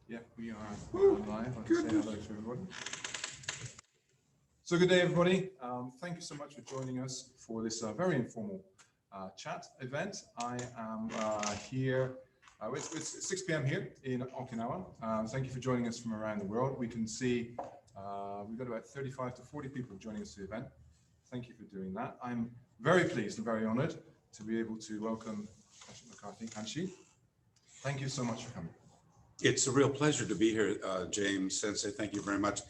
Yeah, we are live. I'll say hello to everybody. So good day, everybody. Thank you so much for joining us for this very informal chat event. I am here, it's 6 p.m. here in Okinawa. Thank you for joining us from around the world. We can see we've got about 35 to 40 people joining us to the event. Thank you for doing that. I'm very pleased and very honored to be able to welcome Patrick McCarthy Hanshi. Thank you so much for coming. It's a real pleasure to be here, James Sensei. Thank you very much.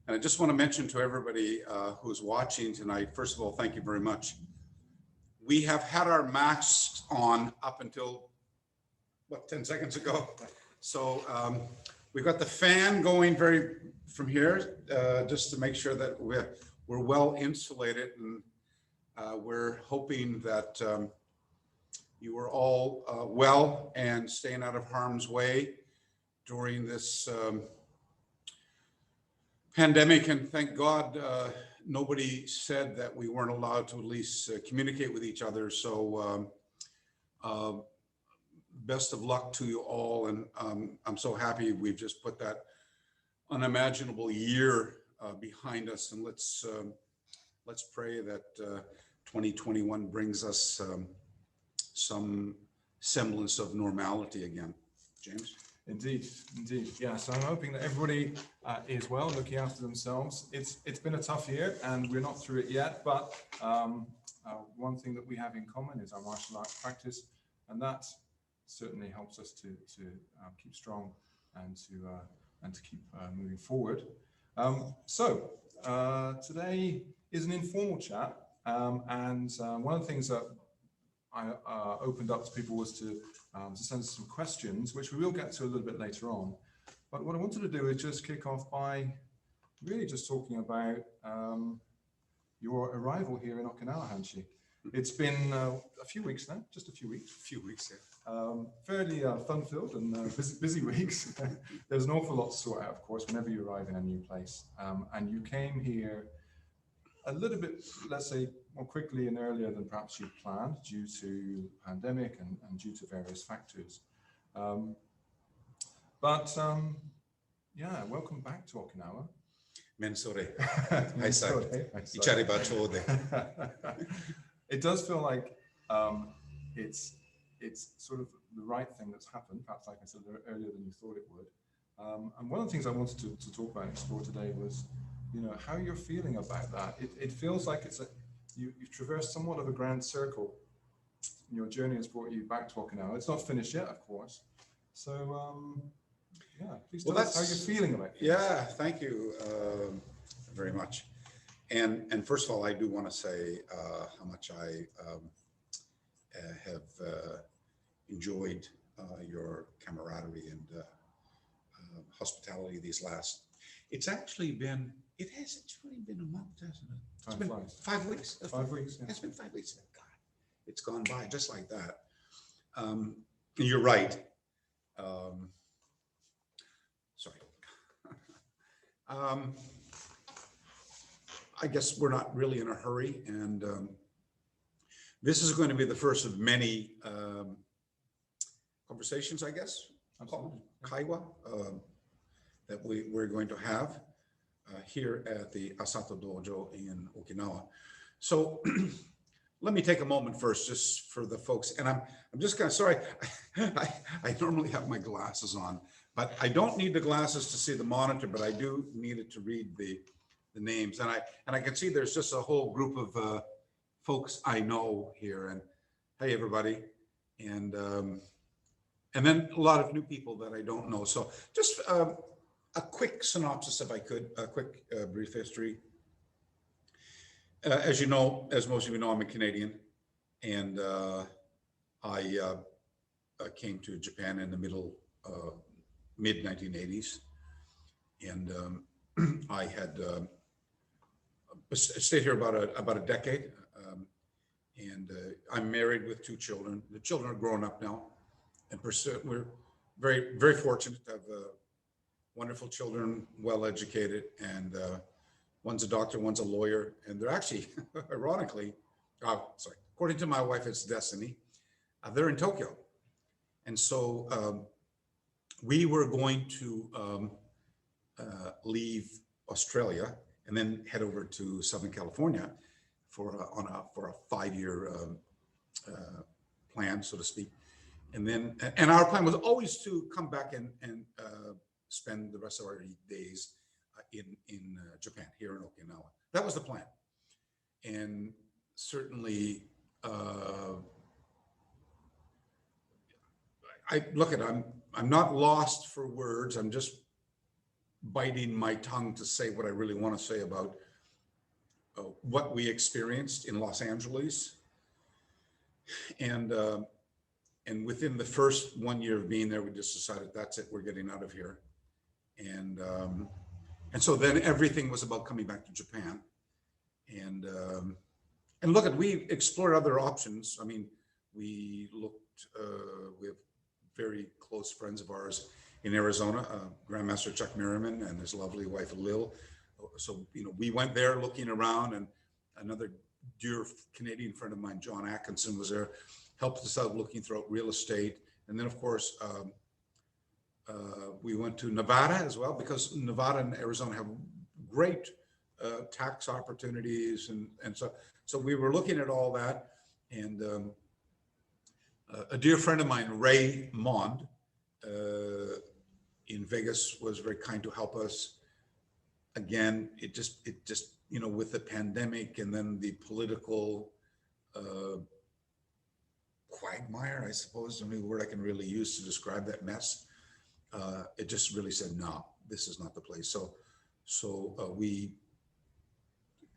And I just want to mention to everybody who's watching tonight, first of all, thank you very much. We have had our masks on up until, 10 seconds ago. So we've got the fan going from here, just to make sure that we're well insulated. And we're hoping that you are all well and staying out of harm's way during this pandemic. And thank God nobody said that we weren't allowed to at least communicate with each other. So best of luck to you all. And I'm so happy we've just put that unimaginable year behind us. And let's pray that 2021 brings us some semblance of normality again. James? Indeed, indeed. Yeah, so I'm hoping that everybody is well, looking after themselves. It's been a tough year and we're not through it yet, but one thing that we have in common is our martial arts practice, and that certainly helps us to keep strong and to keep moving forward. So today is an informal chat, and one of the things that I opened up to people was to send some questions, which we will get to a little bit later on. But what I wanted to do is just kick off by really just talking about your arrival here in Okinawa, Hanshi. It's been a few weeks now, just a few weeks. A few weeks, yeah. Fairly fun-filled and busy weeks. There's an awful lot to sort out, of course, whenever you arrive in a new place. And you came here a little bit, let's say, more quickly and earlier than perhaps you planned due to pandemic and due to various factors. Yeah, welcome back to Okinawa. Mensore. It does feel like it's sort of the right thing that's happened, perhaps like I said earlier than you thought it would. And one of the things I wanted to talk about and explore today was, you know, how you're feeling about that. It feels like you've traversed somewhat of a grand circle. Your journey has brought you back to Okinawa. It's not finished yet, of course. So, yeah, please tell us how you're feeling about it. Yeah, thank you very much. And first of all, I do want to say how much I have enjoyed your camaraderie and hospitality these last. It's actually been. It hasn't really been a month, hasn't it? It's been 5 weeks. 5 weeks. Yeah. It's been 5 weeks. God, it's gone by just like that. You're right. Sorry. I guess we're not really in a hurry, and this is going to be the first of many conversations, I guess, called Kaiwa, that we're going to have here at the Asato Dojo in Okinawa. So let me take a moment first, just for the folks, and I'm just kind of sorry. I normally have my glasses on, but I don't need the glasses to see the monitor, but I do need it to read the names. And I can see there's just a whole group of folks I know here. And hey, everybody, and then a lot of new people that I don't know. So just a quick synopsis, if I could, a quick brief history. As you know, as most of you know, I'm a Canadian, and I came to Japan in the mid 1980s, and I had stayed here about a decade, and I'm married with 2 children. The children are grown up now, and we're very, very fortunate to have wonderful children, well educated, and one's a doctor, one's a lawyer, and they're actually, ironically, according to my wife, it's destiny. They're in Tokyo, and so we were going to leave Australia and then head over to Southern California for a 5-year plan, so to speak. And our plan was always to come back and spend the rest of our days in Japan, here in Okinawa. That was the plan. And certainly, I'm not lost for words. I'm just biting my tongue to say what I really want to say about what we experienced in Los Angeles. And within the first 1 year of being there, we just decided, that's it, we're getting out of here. And so then everything was about coming back to Japan. And look, we explored other options. I mean, we looked, we have very close friends of ours in Arizona, Grandmaster Chuck Merriman and his lovely wife, Lil. So, we went there looking around, and another dear Canadian friend of mine, John Atkinson, was there, helped us out looking throughout real estate. And then, of course, we went to Nevada as well, because Nevada and Arizona have great tax opportunities. And so we were looking at all that. And a dear friend of mine, Ray Mond, in Vegas, was very kind to help us. Again, it just with the pandemic and then the political quagmire, I suppose, the only word I can really use to describe that mess, it just really said, no, this is not the place. So we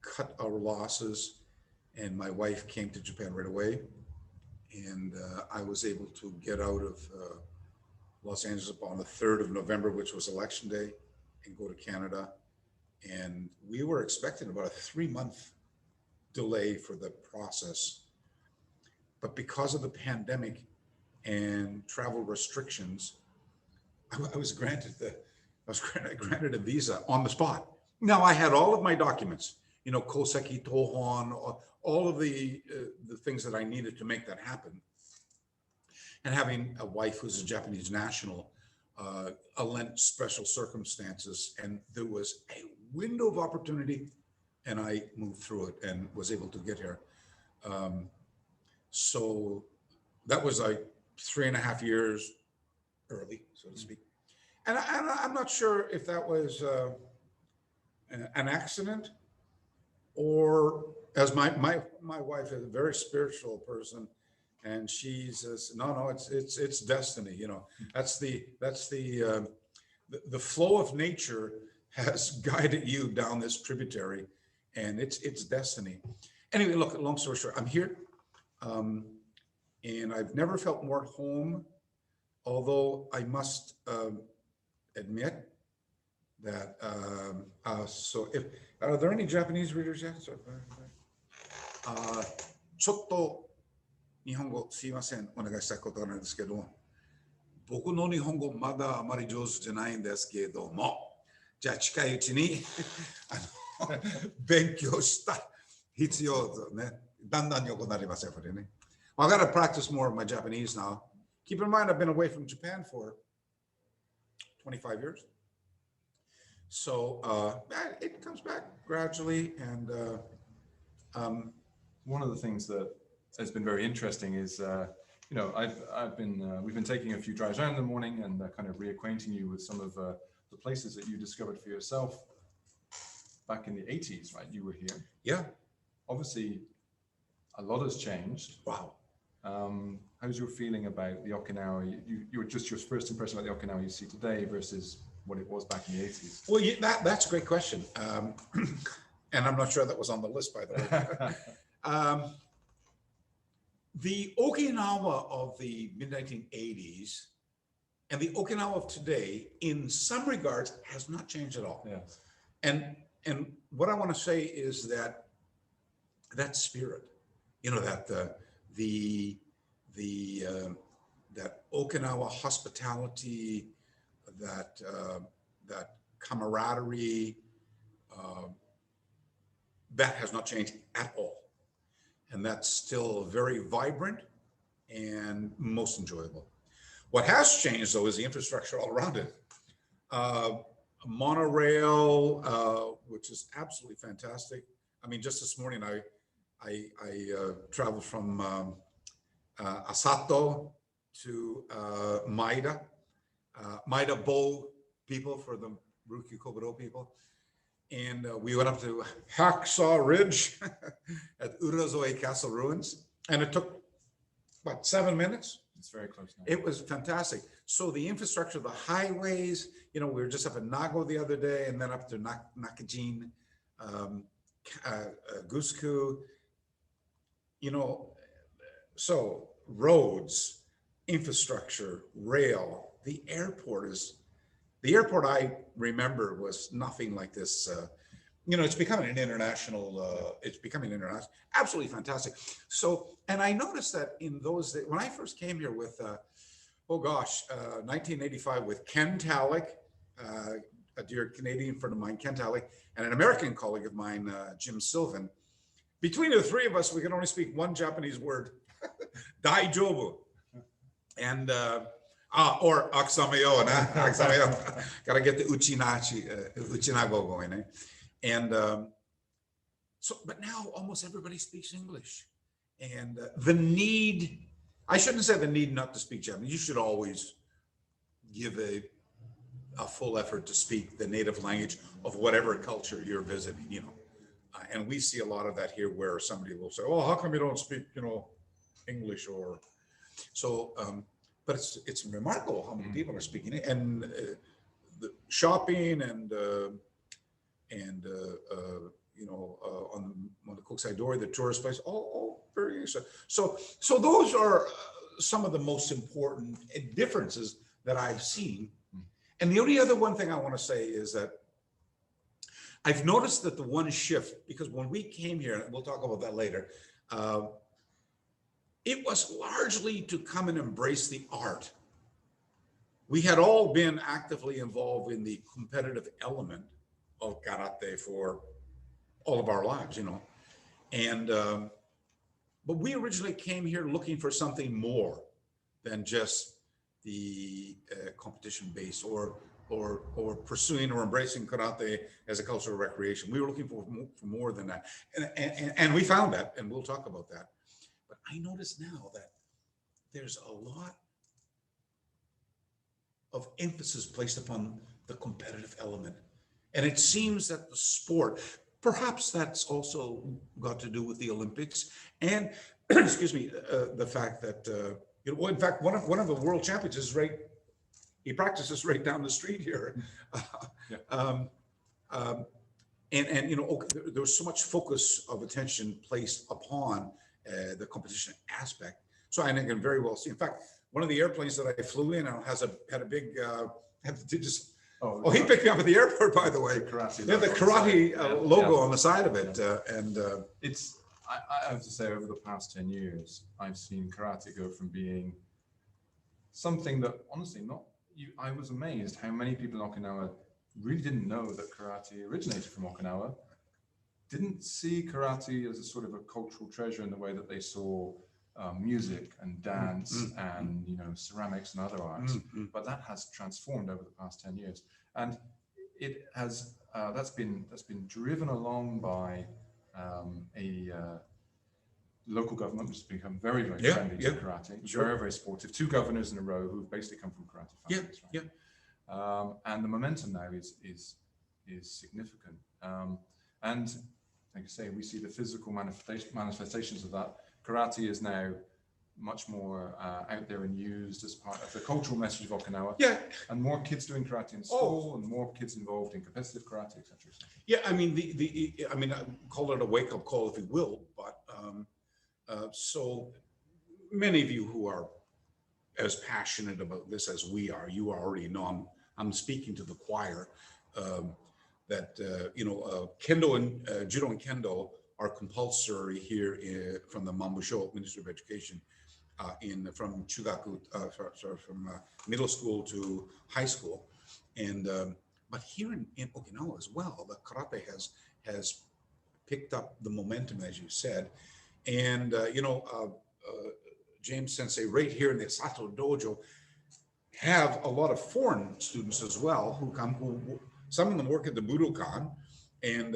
cut our losses, and my wife came to Japan right away. And I was able to get out of Los Angeles on the 3rd of November, which was election day, and go to Canada. And we were expecting about a 3-month delay for the process. But because of the pandemic and travel restrictions, I was granted a visa on the spot. Now, I had all of my documents, Koseki, Tohon, all of the things that I needed to make that happen. And having a wife who's a Japanese national, lent special circumstances, and there was a window of opportunity, and I moved through it and was able to get here. So that was like 3.5 years early, so to speak. And I'm not sure if that was an accident, or, as my wife is a very spiritual person, and she says, no, it's destiny. That's the flow of nature has guided you down this tributary, and it's destiny. Anyway, look, long story short, I'm here, and I've never felt more at home, although I must admit that, so are there any Japanese readers yet? ちょっと日本語すいません、お願いしたいことがあるんですけど、僕の日本語まだあまり上手じゃないんですけども、じゃあ近いうちに勉強した必要とね、だんだん良くなりますよ、これね。Well, I got to practice more of my Japanese now. Keep in mind, I've been away from Japan for 25 years. So it comes back gradually. And one of the things that has been very interesting is, we've been taking a few drives around in the morning and kind of reacquainting you with some of the places that you discovered for yourself back in the 80s, right? You were here. Yeah. Obviously, a lot has changed. Wow. How's your feeling about the Okinawa? Your first impression about the Okinawa you see today versus what it was back in the 80s? Well, that's a great question. And I'm not sure that was on the list, by the way. The Okinawa of the mid-1980s and the Okinawa of today, in some regards, has not changed at all. Yes. And what I want to say is that spirit, that that Okinawa hospitality, that camaraderie, that has not changed at all. And that's still very vibrant and most enjoyable. What has changed, though, is the infrastructure all around it. Monorail, which is absolutely fantastic. I mean, just this morning, I traveled from Asato to Maida. Maida Bow people for the Ryukyu Kobudo people. And we went up to Hacksaw Ridge at Urazoe Castle Ruins. And it took, what, 7 minutes? It's very close now. It was fantastic. So the infrastructure, the highways, you know, we were just up in Nago the other day and then up to Nakajin, Gusku, you know, so roads, infrastructure, rail, the airport I remember was nothing like this. You know, it's becoming international, absolutely fantastic. So, and I noticed that in those days, when I first came here with, 1985 with Ken Talick, a dear Canadian friend of mine, Ken Talick, and an American colleague of mine, Jim Sylvan. Between the three of us, we could only speak one Japanese word, Daijobu. And, or Aksameo, Aksameo. Gotta get the Uchinago going, eh? And so, but now almost everybody speaks English. And the need, I shouldn't say the need not to speak Japanese. You should always give a full effort to speak the native language of whatever culture you're visiting, you know. And we see a lot of that here where somebody will say, oh, how come you don't speak, you know, English or so, but it's remarkable how many people are speaking it, and the shopping and you know, on the Kokusai Dori, the tourist place, all very interesting. So those are some of the most important differences that I've seen. And the only other one thing I want to say is that I've noticed that the one shift, because when we came here, and we'll talk about that later, it was largely to come and embrace the art. We had all been actively involved in the competitive element of karate for all of our lives, you know. And, but we originally came here looking for something more than just the competition base or pursuing or embracing karate as a cultural recreation. We were looking for more than that. And we found that, and we'll talk about that. But I notice now that there's a lot of emphasis placed upon the competitive element. And it seems that the sport, perhaps that's also got to do with the Olympics and, excuse me, the fact that, you know, in fact, one of the world champions is right, he practices right down the street here. And you know, there was so much focus of attention placed upon the competition aspect. So I think I can very well see. In fact, one of the airplanes that I flew in had a big, he picked me up at the airport, by the way. The karate logo on the side of it. It's, I have to say, over the past 10 years, I've seen karate go from being something that, honestly, I was amazed how many people in Okinawa really didn't know that karate originated from Okinawa, didn't see karate as a sort of a cultural treasure in the way that they saw music and dance and, you know, ceramics and other arts. But that has transformed over the past 10 years. And it has, that's been driven along by local government, which has become very, very friendly to karate. Sure. Very, very supportive. 2 governors in a row who've basically come from karate families. Right? And the momentum now is significant. And like I say, we see the physical manifestations of that. Karate is now much more out there and used as part of the cultural message of Okinawa. And more kids doing karate in school, and more kids involved in competitive karate, etc. Yeah, I mean, I mean, call it a wake-up call, if you will, but so many of you who are as passionate about this as we are, you already know, I'm speaking to the choir, that, you know, Kendo and Judo and Kendo are compulsory here from the Mambusho Ministry of Education from Chugaku, from middle school to high school. And, but here in Okinawa as well, the karate has picked up the momentum, as you said. And, you know, James Sensei, right here in the Asato Dojo, have a lot of foreign students as well who come, who some of them work at the Budokan, and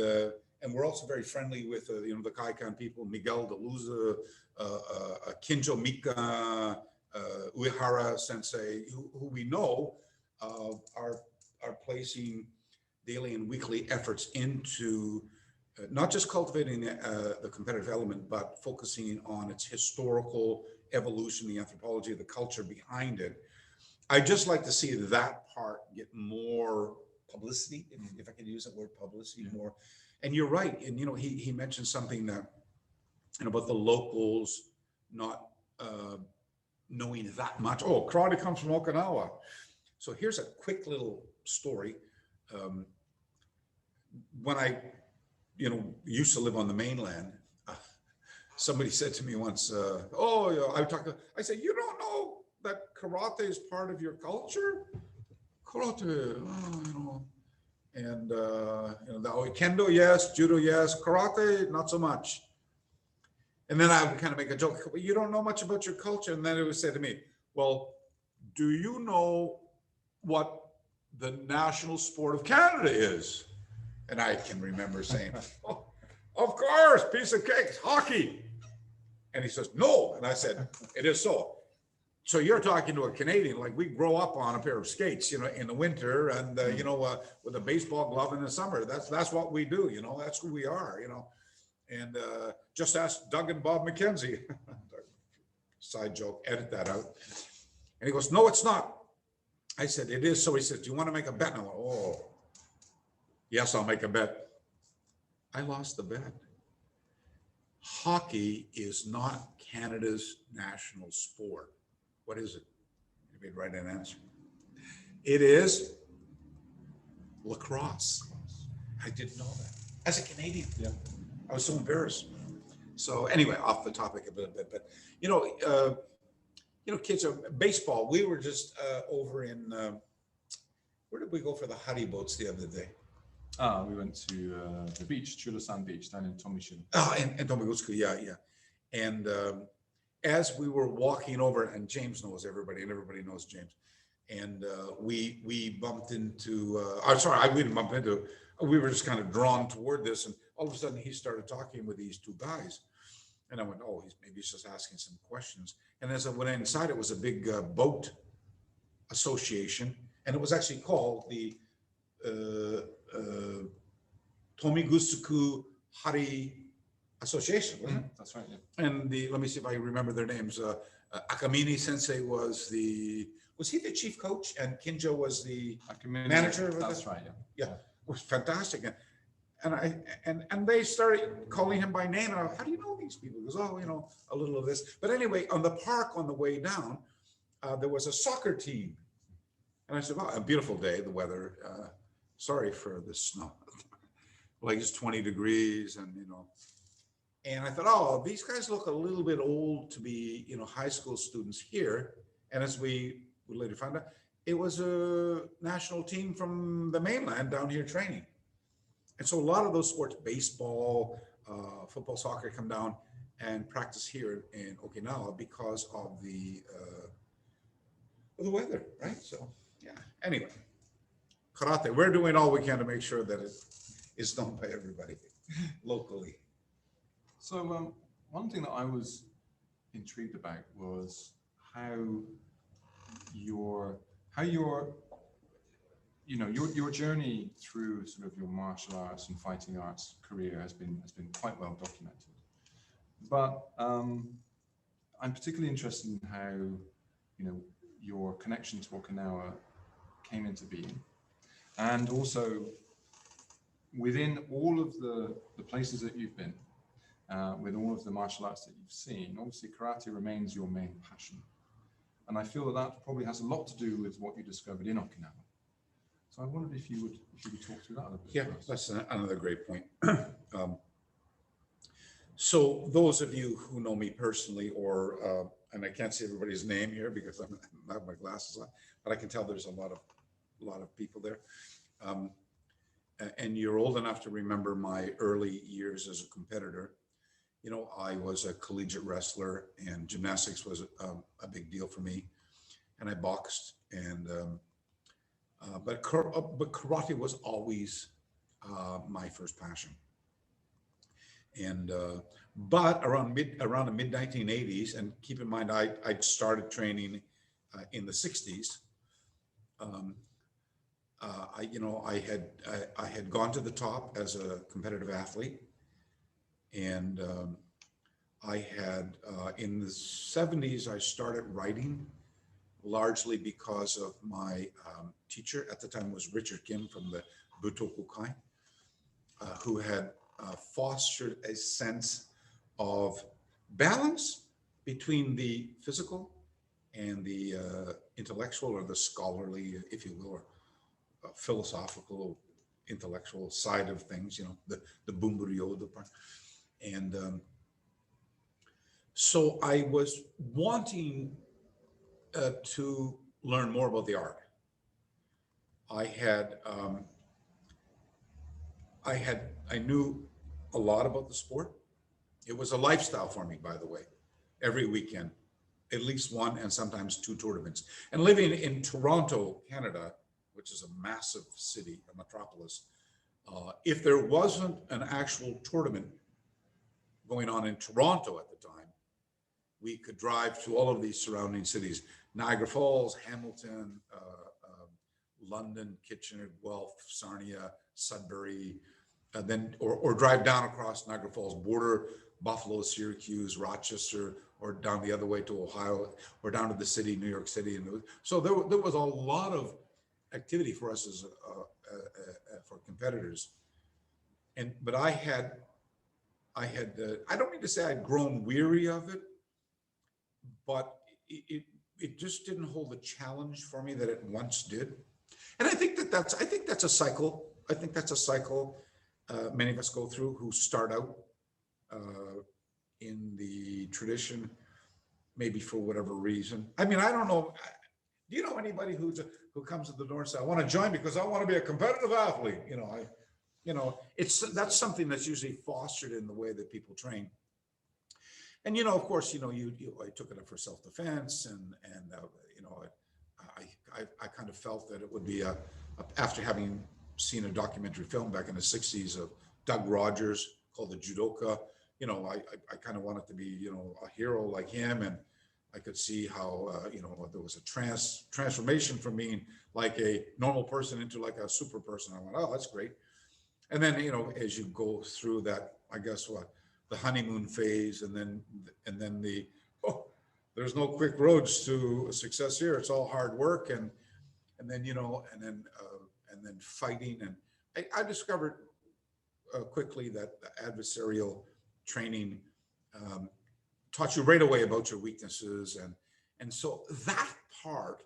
we're also very friendly with the Kaikan people, Miguel de Luza, Kinjo Mika, Uehara Sensei, who we know are placing daily and weekly efforts into not just cultivating the competitive element, but focusing on its historical evolution, the anthropology, the culture behind it. I'd just like to see that part get more publicity, if I can use that word, publicity, more. And you're right. And, he mentioned something that, about the locals not knowing that much. Oh, karate comes from Okinawa. So here's a quick little story. When I, used to live on the mainland, somebody said to me once, I said, you don't know that karate is part of your culture? Karate, and the kendo, yes, judo, yes, karate, not so much. And then I would kind of make a joke, well, you don't know much about your culture. And then it would say to me, well, do you know what the national sport of Canada is? And I can remember saying, oh, of course, piece of cake, hockey. And he says, no. And I said, it is so. So you're talking to a Canadian, like we grow up on a pair of skates, in the winter, and with a baseball glove in the summer. That's what we do, that's who we are, And just ask Doug and Bob McKenzie. Side joke, edit that out. And he goes, no, it's not. I said, it is. So he says, do you want to make a bet? And I went, oh, yes, I'll make a bet. I lost the bet. Hockey is not Canada's national sport. What is it? You made the right answer. It is lacrosse. I didn't know that. As a Canadian, I was so embarrassed. So anyway, off the topic a bit, but kids are baseball. We were just over in where did we go for the Huddy boats the other day? We went to the beach, Chulasan Beach, down in Tomishima. Oh, and Tomigutsku, yeah. And as we were walking over, and James knows everybody, and everybody knows James, and we bumped into. We didn't bump into. We were just kind of drawn toward this, and all of a sudden he started talking with these two guys, and I went, "Oh, maybe he's just asking some questions." And as I went inside, it was a big boat association, and it was actually called the Tomigusuku Hari Association, wasn't it? That's right. Yeah. And let me see if I remember their names. Akamine Sensei was he the chief coach, and Kinjo was the manager? That's right. Yeah, it was fantastic. And they started calling him by name. And how do you know these people? He goes, a little of this. But anyway, on the park on the way down, there was a soccer team. And I said, wow, a beautiful day, the weather. Sorry for the snow. Like it's 20 degrees and, and I thought, oh, these guys look a little bit old to be, high school students here. And as we later found out, it was a national team from the mainland down here training. And so a lot of those sports, baseball, football, soccer, come down and practice here in Okinawa because of the weather, right? So, yeah. Anyway, karate, we're doing all we can to make sure that it is known by everybody locally. So one thing that I was intrigued about was how your journey through sort of your martial arts and fighting arts career has been quite well documented. But I'm particularly interested in how your connection to Okinawa came into being, and also within all of the places that you've been, with all of the martial arts that you've seen, obviously karate remains your main passion. And I feel that probably has a lot to do with what you discovered in Okinawa. So I wondered if you would talk through that a little bit. Yeah, that's another great point. So those of you who know me personally, or and I can't see everybody's name here because I don't have my glasses on, but I can tell there's a lot of people there. And you're old enough to remember my early years as a competitor. I was a collegiate wrestler, and gymnastics was a big deal for me. and I boxed, and but karate was always my first passion. And but around the mid 1980s, and keep in mind I started training in the 60s. I had gone to the top as a competitive athlete, and I had in the 70s I started writing, largely because of my teacher at the time was Richard Kim from the Butokukai, who had fostered a sense of balance between the physical and the intellectual, or the scholarly, if you will, or philosophical, intellectual side of things, the Bumburyo, the part. And so I was wanting to learn more about the art. I knew a lot about the sport. It was a lifestyle for me, by the way. Every weekend, at least one and sometimes two tournaments. And living in Toronto, Canada, which is a massive city, a metropolis, if there wasn't an actual tournament going on in Toronto at the time, we could drive to all of these surrounding cities: Niagara Falls, Hamilton, London, Kitchener, Guelph, Sarnia, Sudbury, then or drive down across Niagara Falls border, Buffalo, Syracuse, Rochester, or down the other way to Ohio, or down to the city, New York City. And so there was a lot of activity for us as for competitors. But I don't mean to say I'd grown weary of it, but it just didn't hold the challenge for me that it once did. And I think that's a cycle. I think that's a cycle many of us go through who start out in the tradition, maybe for whatever reason. I mean, I don't know. Do you know anybody who comes to the door and says, "I want to join because I want to be a competitive athlete"? That's something that's usually fostered in the way that people train. And of course, I took it up for self-defense, and I kind of felt that it would be after having seen a documentary film back in the 60s of Doug Rogers called The Judoka. I kind of wanted to be, a hero like him, and I could see how, there was a transformation from being like a normal person into like a super person. I went, oh, that's great. And then, as you go through that, I guess the honeymoon phase, and then there's no quick roads to success here. It's all hard work, and then fighting. And I discovered quickly that the adversarial training taught you right away about your weaknesses, and so that part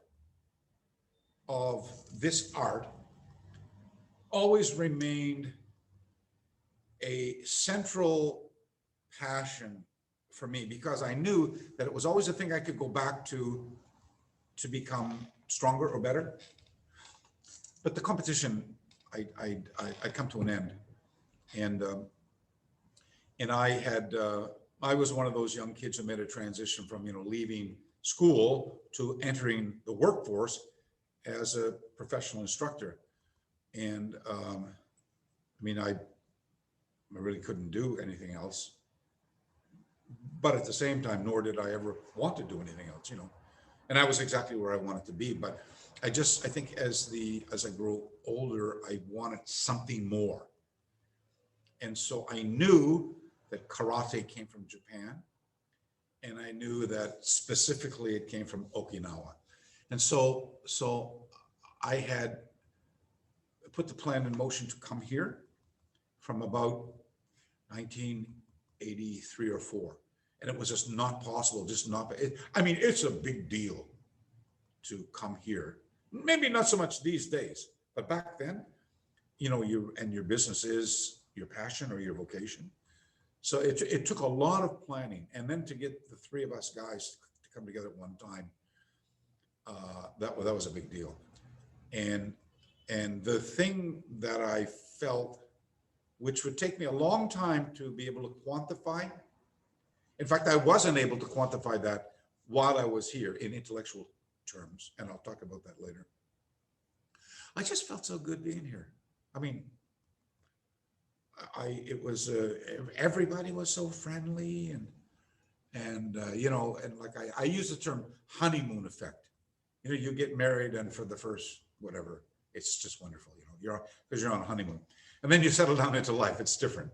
of this art always remained a central passion for me, because I knew that it was always a thing I could go back to become stronger or better. But the competition, I come to an end, and I was one of those young kids who made a transition from leaving school to entering the workforce as a professional instructor. And I really couldn't do anything else. But at the same time, nor did I ever want to do anything else, And I was exactly where I wanted to be. But I think as I grow older, I wanted something more. And so I knew that karate came from Japan, and I knew that specifically it came from Okinawa. And so I had put the plan in motion to come here from about 1983 or 4. And it was just not possible, it's a big deal to come here. Maybe not so much these days, but back then, your business is your passion or your vocation. So it took a lot of planning, and then to get the three of us guys to come together at one time, that was a big deal. And the thing that I felt, which would take me a long time to be able to quantify. In fact, I wasn't able to quantify that while I was here in intellectual terms, and I'll talk about that later. I just felt so good being here. I mean, it was everybody was so friendly, and like I use the term honeymoon effect. You get married, and for the first whatever, it's just wonderful. Because you're on a honeymoon, and then you settle down into life. It's different.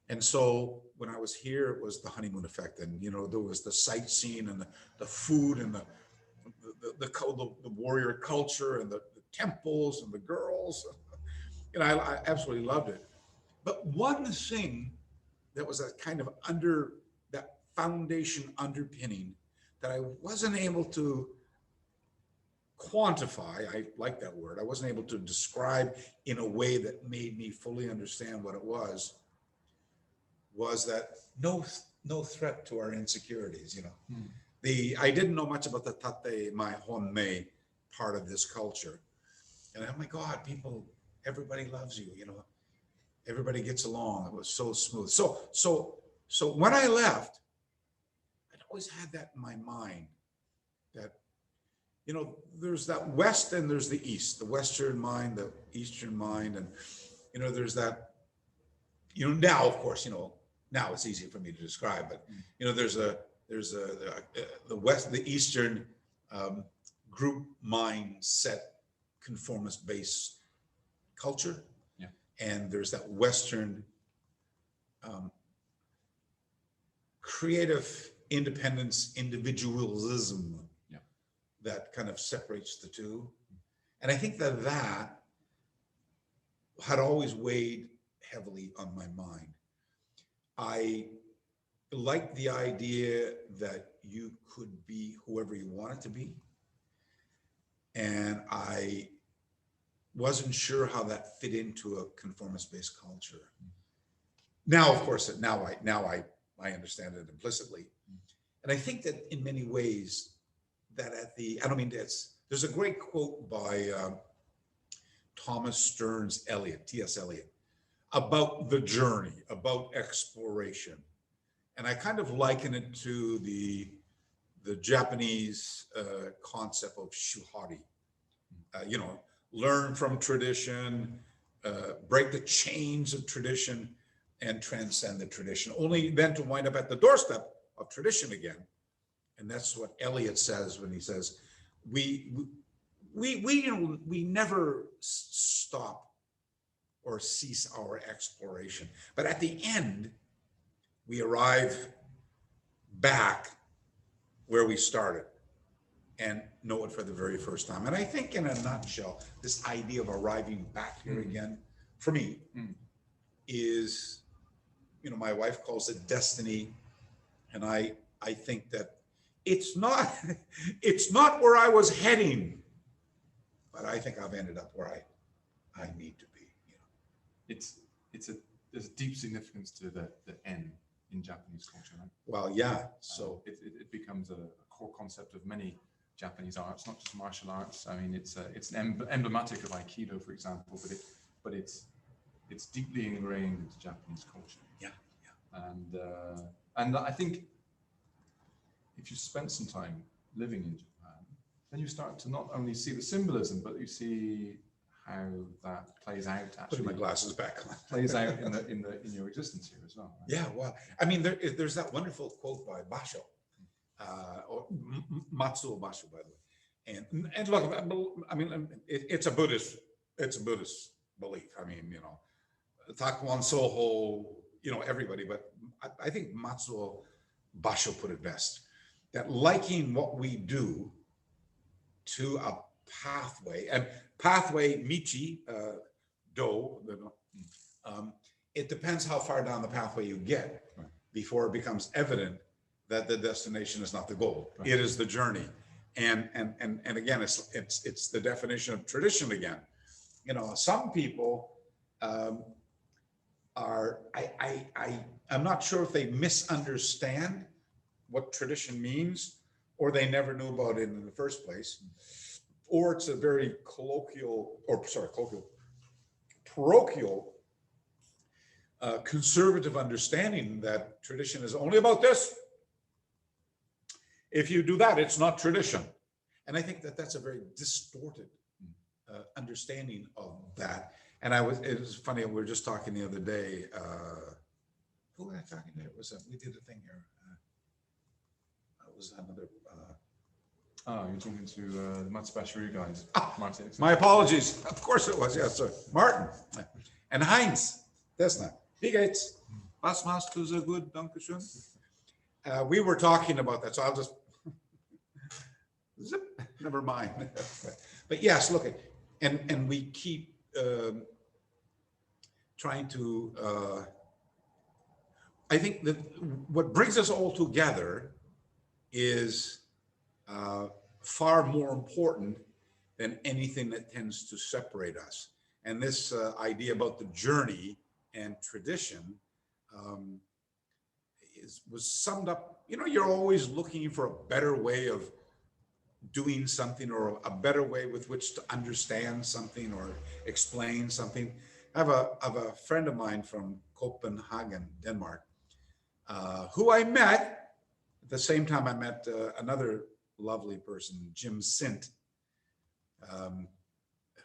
And so when I was here, it was the honeymoon effect, and there was the sightseeing and the food and the warrior culture and the temples and the girls. I absolutely loved it. But one thing that was a kind of that foundation underpinning that I wasn't able to quantify, I like that word, I wasn't able to describe in a way that made me fully understand what it was that no threat to our insecurities. I didn't know much about the tate mai honmei part of this culture. And oh my God, everybody loves you, everybody gets along. It was so smooth. So when I left, I'd always had that in my mind that, there's that West and there's the East, the Western mind, the Eastern mind. And, there's that, now, of course, now it's easy for me to describe, but, there's the West, the Eastern group mindset, conformist-based culture. Yeah. And there's that Western creative independence, individualism, yeah, that kind of separates the two. And I think that had always weighed heavily on my mind. I liked the idea that you could be whoever you wanted to be. And I wasn't sure how that fit into a conformist-based culture. Now, of course, now I understand it implicitly. And I think that in many ways that there's a great quote by Thomas Stearns Eliot, T.S. Eliot, about the journey, about exploration. And I kind of liken it to the Japanese concept of shuhari. Learn from tradition, break the chains of tradition, and transcend the tradition, only then to wind up at the doorstep of tradition again. And that's what Eliot says when he says, we never stop or cease our exploration. But at the end, we arrive back where we started and know it for the very first time. And I think in a nutshell, this idea of arriving back here again, for me, is, my wife calls it destiny. And I think that it's not where I was heading, but I think I've ended up where I need to be. There's a deep significance to the N in Japanese culture, right? Well, yeah. So it becomes a core concept of many Japanese arts, not just martial arts. I mean, it's emblematic of Aikido, for example, but it's deeply ingrained into Japanese culture. Yeah. And I think if you spend some time living in Japan, then you start to not only see the symbolism, but you see how that plays out. Actually, putting my glasses back on. Plays out in your existence here as well. Right? Yeah, well, I mean, there's that wonderful quote by Basho, or Matsuo Basho, by the way. And look, I mean, it's a Buddhist belief. I mean, Takuan Soho, everybody, but I think Matsuo Basho put it best, that liking what we do to a pathway, and pathway, michi, it depends how far down the pathway you get before it becomes evident that the destination is not the goal. Right. It is the journey. And again, it's the definition of tradition again. Some people I'm not sure if they misunderstand what tradition means, or they never knew about it in the first place, or it's a very parochial, conservative understanding that tradition is only about this. If you do that, it's not tradition. And I think that that's a very distorted understanding of that. And it was funny, we were just talking the other day, who was I talking to? It was, we did a thing here. It was another, Oh, you're talking to the Matsubashiru guys. Martin. my apologies. Of course it was, yes, sir. Martin and Heinz. That's not. Wie geht's? Was machst du so gut? Dankeschön. We were talking about that, so I'll just, zip, never mind. But yes, look, and we keep trying to, I think that what brings us all together is far more important than anything that tends to separate us. And this idea about the journey and tradition was summed up, you know, you're always looking for a better way of doing something or a better way with which to understand something or explain something. I have a friend of mine from Copenhagen, Denmark, who I met at the same time I met another lovely person, Jim Sint,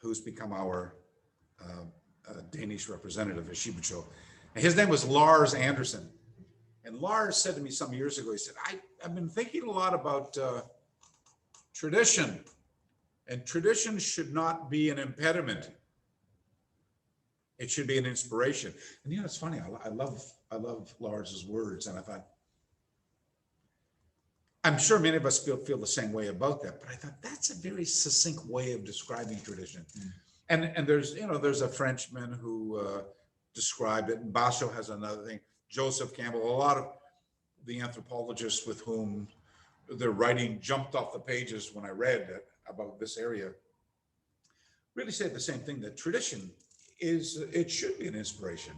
who's become our Danish representative at Shibucho. And his name was Lars Anderson. And Lars said to me some years ago, he said, I've been thinking a lot about tradition, and tradition should not be an impediment. It should be an inspiration. And you know, it's funny, I love Lars's words, and I thought, I'm sure many of us feel the same way about that, but I thought that's a very succinct way of describing tradition. And there's, you know, there's a Frenchman who described it, and Basho has another thing, Joseph Campbell, a lot of the anthropologists with whom their writing jumped off the pages when I read about this area really said the same thing, that tradition it should be an inspiration.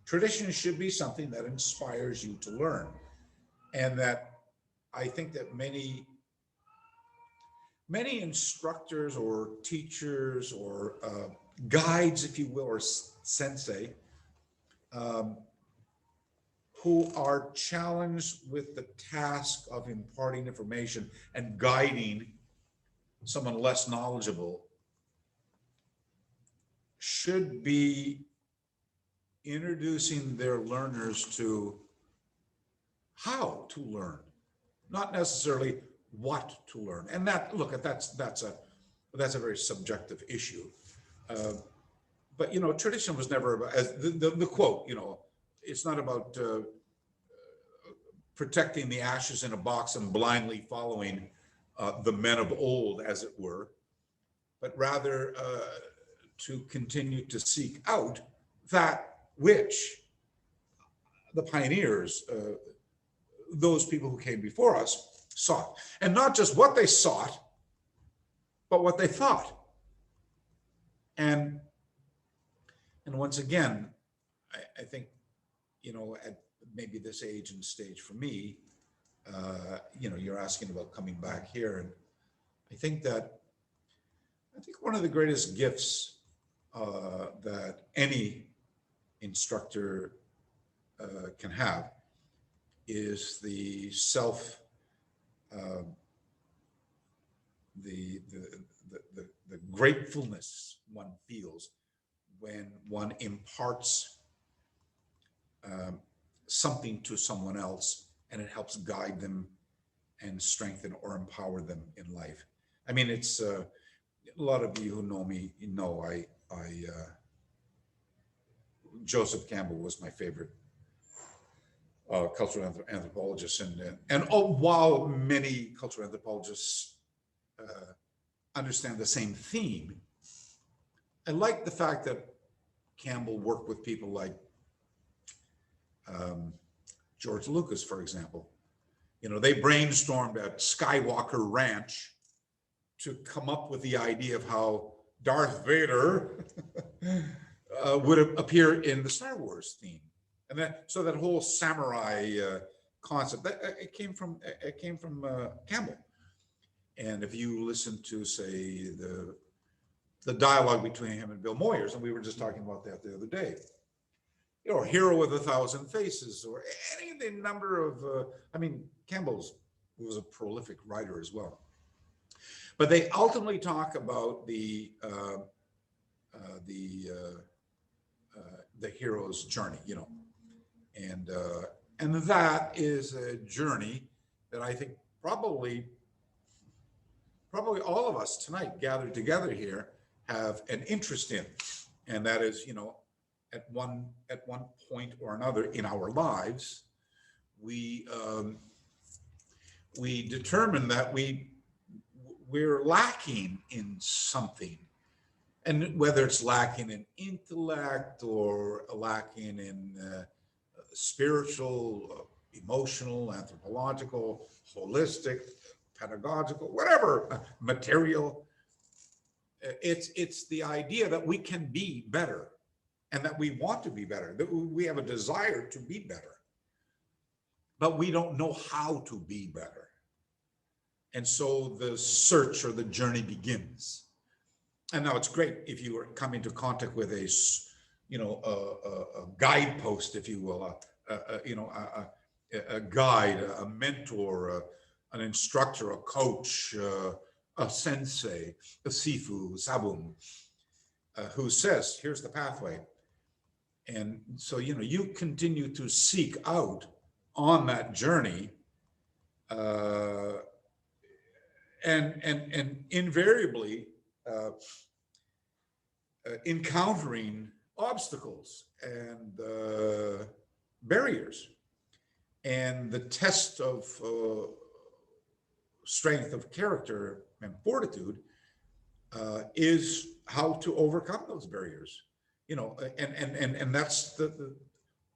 Tradition should be something that inspires you to learn. And that I think that many instructors or teachers or guides, if you will, or sensei, who are challenged with the task of imparting information and guiding someone less knowledgeable should be introducing their learners to how to learn, not necessarily what to learn. And that, look, that's a very subjective issue. But you know, tradition was never about, as the quote, you know, it's not about protecting the ashes in a box and blindly following the men of old, as it were, but rather to continue to seek out that which the pioneers, those people who came before us, sought. And not just what they sought, but what they thought. And once again, I think, you know, at maybe this age and stage for me, you know, you're asking about coming back here. And I think one of the greatest gifts that any instructor can have is the the gratefulness one feels when one imparts something to someone else and it helps guide them and strengthen or empower them in life. I mean, it's a lot of you who know me, you know, Joseph Campbell was my favorite cultural anthropologist, and while many cultural anthropologists understand the same theme, I like the fact that Campbell worked with people like George Lucas, for example. You know, they brainstormed at Skywalker Ranch to come up with the idea of how Darth Vader would appear in the Star Wars theme. And so that whole samurai concept, it came from Campbell. And if you listen to, say, the dialogue between him and Bill Moyers, and we were just talking about that the other day, you know, Hero with a Thousand Faces, or any of the number of, I mean, Campbell was a prolific writer as well. But they ultimately talk about the hero's journey, you know, and that is a journey that I think probably all of us tonight gathered together here have an interest in, and that is, you know, at one point or another in our lives, we determine that we're lacking in something, and whether it's lacking in intellect or lacking in spiritual, emotional, anthropological, holistic, pedagogical, whatever, material. It's the idea that we can be better, and that we want to be better, that we have a desire to be better, but we don't know how to be better. And so the search or the journey begins. And now it's great if you come into contact with a guidepost, if you will, a guide, a mentor, an instructor, a coach, a sensei, a sifu, sabun, who says, here's the pathway. And so, you know, you continue to seek out on that journey, and invariably encountering obstacles and barriers, and the test of strength of character and fortitude is how to overcome those barriers, you know, and that's the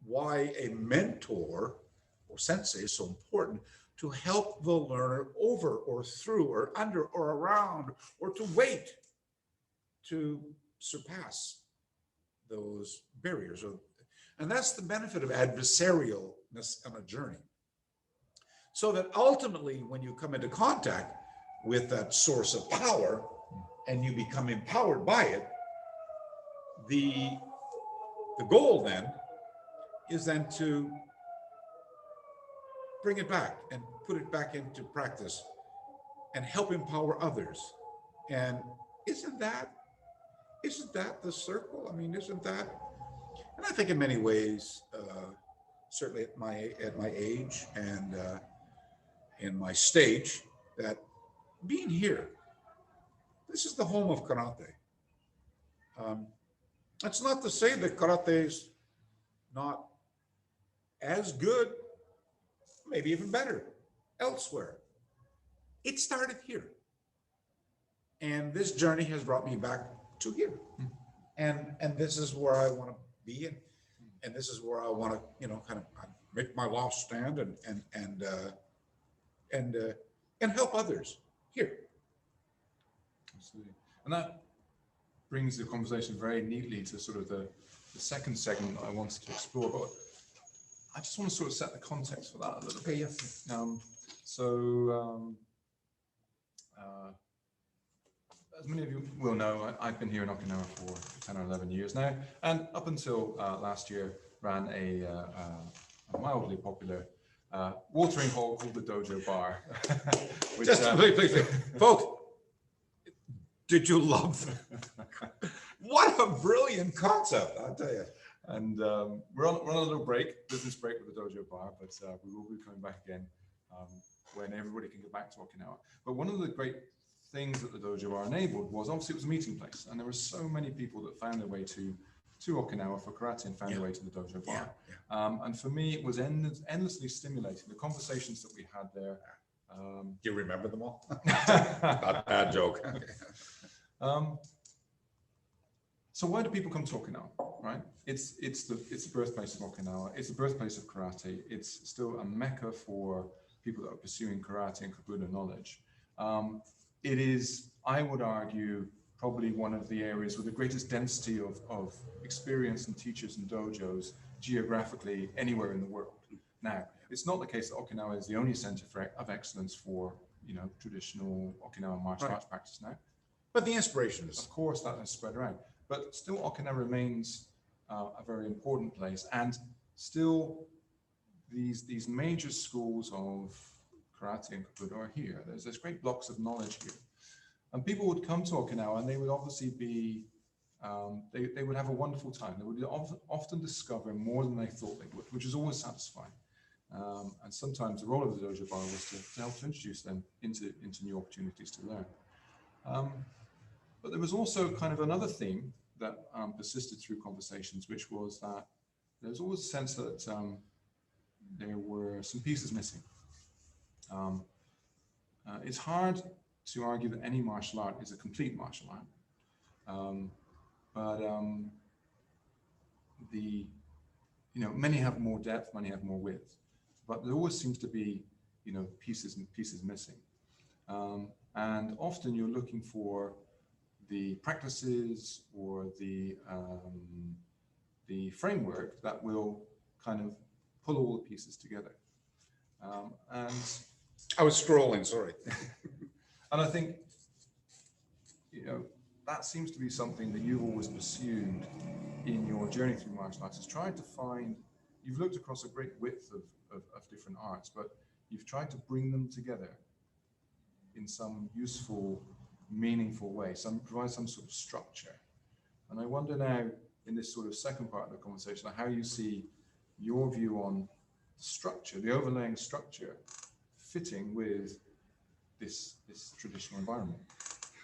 why a mentor or sensei is so important, to help the learner over or through or under or around or to wait to surpass those barriers. And that's the benefit of adversarialness on a journey. So that ultimately, when you come into contact with that source of power and you become empowered by it, the goal then is then to bring it back and put it back into practice and help empower others. And isn't that the circle? I mean, isn't that? And I think in many ways, certainly at my age and in my stage, that being here, this is the home of karate. That's not to say that karate is not as good, maybe even better elsewhere. It started here. And this journey has brought me back to here. And this is where I want to be, and this is where I want to, you know, kind of make my last stand and help others here. Absolutely. And that brings the conversation very neatly to sort of the second segment that I wanted to explore. But I just want to sort of set the context for that a little bit. Okay, yes. As many of you will know, I've been here in Okinawa for 10 or 11 years now, and up until last year ran a mildly popular watering hole called the Dojo Bar. Which, just please, folks, did you love that? What a brilliant concept, I'll tell you. And we're on a little business break with the Dojo Bar, but we will be coming back again when everybody can get back to Okinawa. But one of the great things that the Dojo Bar enabled was, obviously, it was a meeting place, and there were so many people that found their way to Okinawa for karate and found their way to the Dojo Bar. And for me, it was endlessly stimulating. The conversations that we had there. Do you remember them all? Not a bad joke. So why do people come to Okinawa, right? It's the birthplace of Okinawa. It's the birthplace of karate. It's still a mecca for people that are pursuing karate and kabuto knowledge. It is, I would argue, probably one of the areas with the greatest density of experience and teachers and dojos geographically anywhere in the world. Now, it's not the case that Okinawa is the only center of excellence for, you know, traditional Okinawan martial arts practice now. But the inspiration is. Of course, that has spread around. But still, Okinawa remains a very important place, and still these major schools of karate and kabuto are here. There's great blocks of knowledge here. And people would come to Okinawa and they would obviously be, they would have a wonderful time. They would often discover more than they thought they would, which is always satisfying. And sometimes the role of the dojo bar was to help to introduce them into new opportunities to learn. But there was also kind of another theme that persisted through conversations, which was that there was always a sense that there were some pieces missing. It's hard to argue that any martial art is a complete martial art, but many have more depth, many have more width, but there always seems to be pieces missing, and often you're looking for the practices or the framework that will kind of pull all the pieces together. And I was scrolling, sorry. And I think, that seems to be something that you've always pursued in your journey through martial arts, is trying to find, you've looked across a great width of different arts, but you've tried to bring them together in some useful, meaningful way, provide some sort of structure. And I wonder now, in this sort of second part of the conversation, how you see your view on the structure, the overlaying structure, fitting with this traditional environment.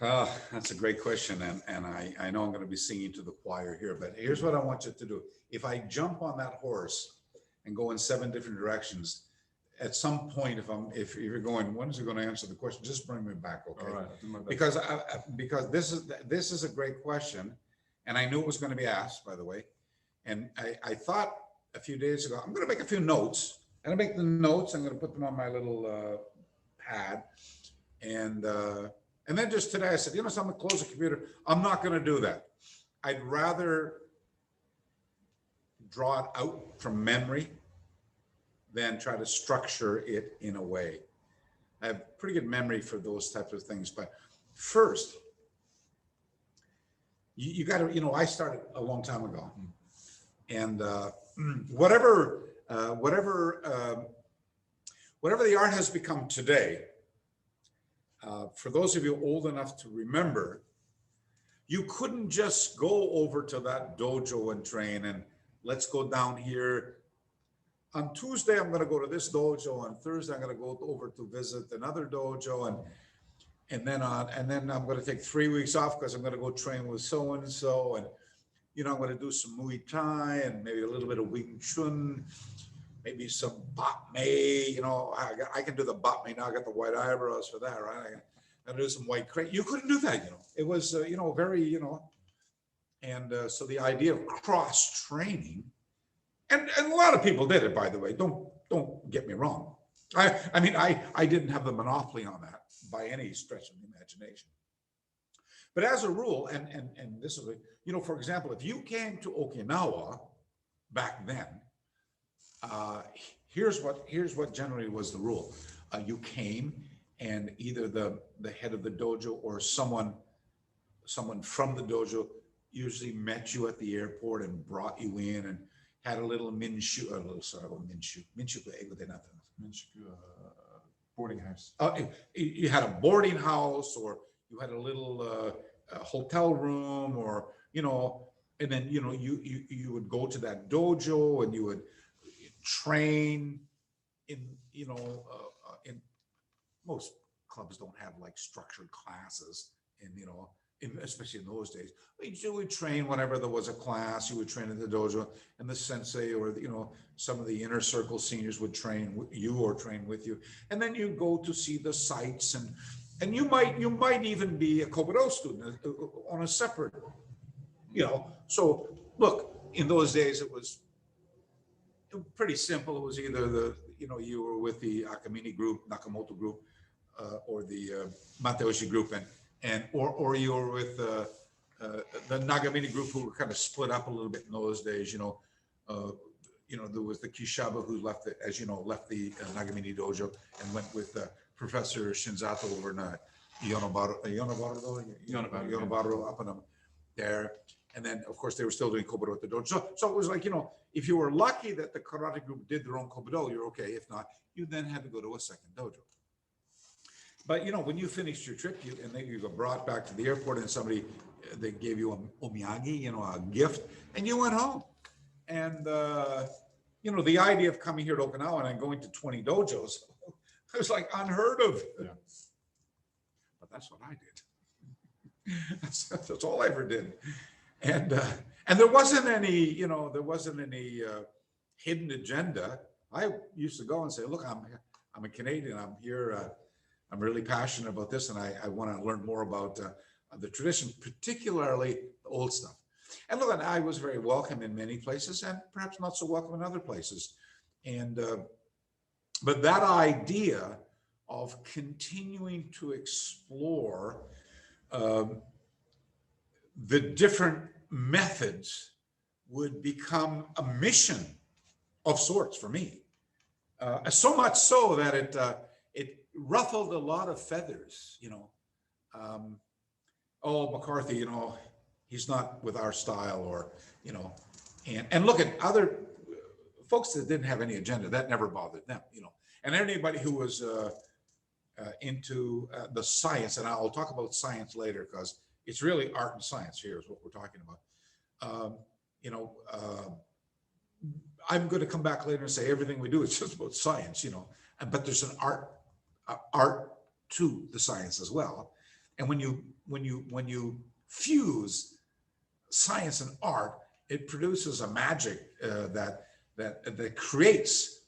That's a great question, and I know I'm going to be singing to the choir here, but here's what I want you to do. If I jump on that horse and go in 7 different directions, at some point, if you're going, when is it going to answer the question? Just bring me back, okay? All right, I'll do my best. Because this is a great question, and I knew it was going to be asked, by the way. And I thought a few days ago, I'm going to make a few notes. I'm going to make the notes. I'm going to put them on my little pad, and then just today I said, so I'm going to close the computer. I'm not going to do that. I'd rather draw it out from memory than try to structure it in a way. I have pretty good memory for those types of things. But first, you got to, I started a long time ago. And whatever the art has become today, for those of you old enough to remember, you couldn't just go over to that dojo and train and let's go down here. On Tuesday, I'm going to go to this dojo. On Thursday, I'm going to go over to visit another dojo, and then I'm going to take 3 weeks off because I'm going to go train with so and so, and I'm going to do some Muay Thai and maybe a little bit of Wing Chun, maybe some Bap Mei. I can do the Bap Mei now. I got the white eyebrows for that, right? I can do some white crane. You couldn't do that, It was very, and so the idea of cross training. And a lot of people did it, by the way. Don't get me wrong. I didn't have the monopoly on that by any stretch of the imagination. But as a rule, and this is, for example, if you came to Okinawa back then, here's what generally was the rule. You came, and either the head of the dojo or someone from the dojo usually met you at the airport and brought you in and had a little minshu, boarding house. You had a boarding house, or you had a little hotel room, or and then you would go to that dojo and you would train in in most clubs don't have like structured classes, and especially in those days. You would train whenever there was a class. You would train in the dojo, and the sensei or some of the inner circle seniors would train you or train with you, and then you go to see the sites, and you might even be a Kobudo student on a separate, So look, in those days it was pretty simple. It was either you were with the Akamine group, Nakamoto group, or the Mateoshi group, or you were with the Nagamine group, who were kind of split up a little bit in those days. There was the Kishaba, who left the Nagamine dojo and went with Professor Shinzato over in Yonobaro up in there. And then, of course, they were still doing Kobudo at the dojo. So it was like, if you were lucky that the karate group did their own Kobudo, you're okay. If not, you then had to go to a second dojo. But when you finished your trip, and then you got brought back to the airport, and somebody they gave you a omiyage, a gift, and you went home. And the idea of coming here to Okinawa and going to 20 dojos was like unheard of. Yeah. But that's what I did. That's all I ever did. And there wasn't any, hidden agenda. I used to go and say, look, I'm a Canadian. I'm here. I'm really passionate about this, and I want to learn more about the tradition, particularly the old stuff. And look, I was very welcome in many places, and perhaps not so welcome in other places. And but that idea of continuing to explore the different methods would become a mission of sorts for me. So much so that it ruffled a lot of feathers, McCarthy, he's not with our style, or, and look at other folks that didn't have any agenda, that never bothered them, and anybody who was into the science, and I'll talk about science later, because it's really art and science here is what we're talking about. I'm going to come back later and say everything we do is just about science, but there's an art to the science as well. And when you fuse science and art, it produces a magic that creates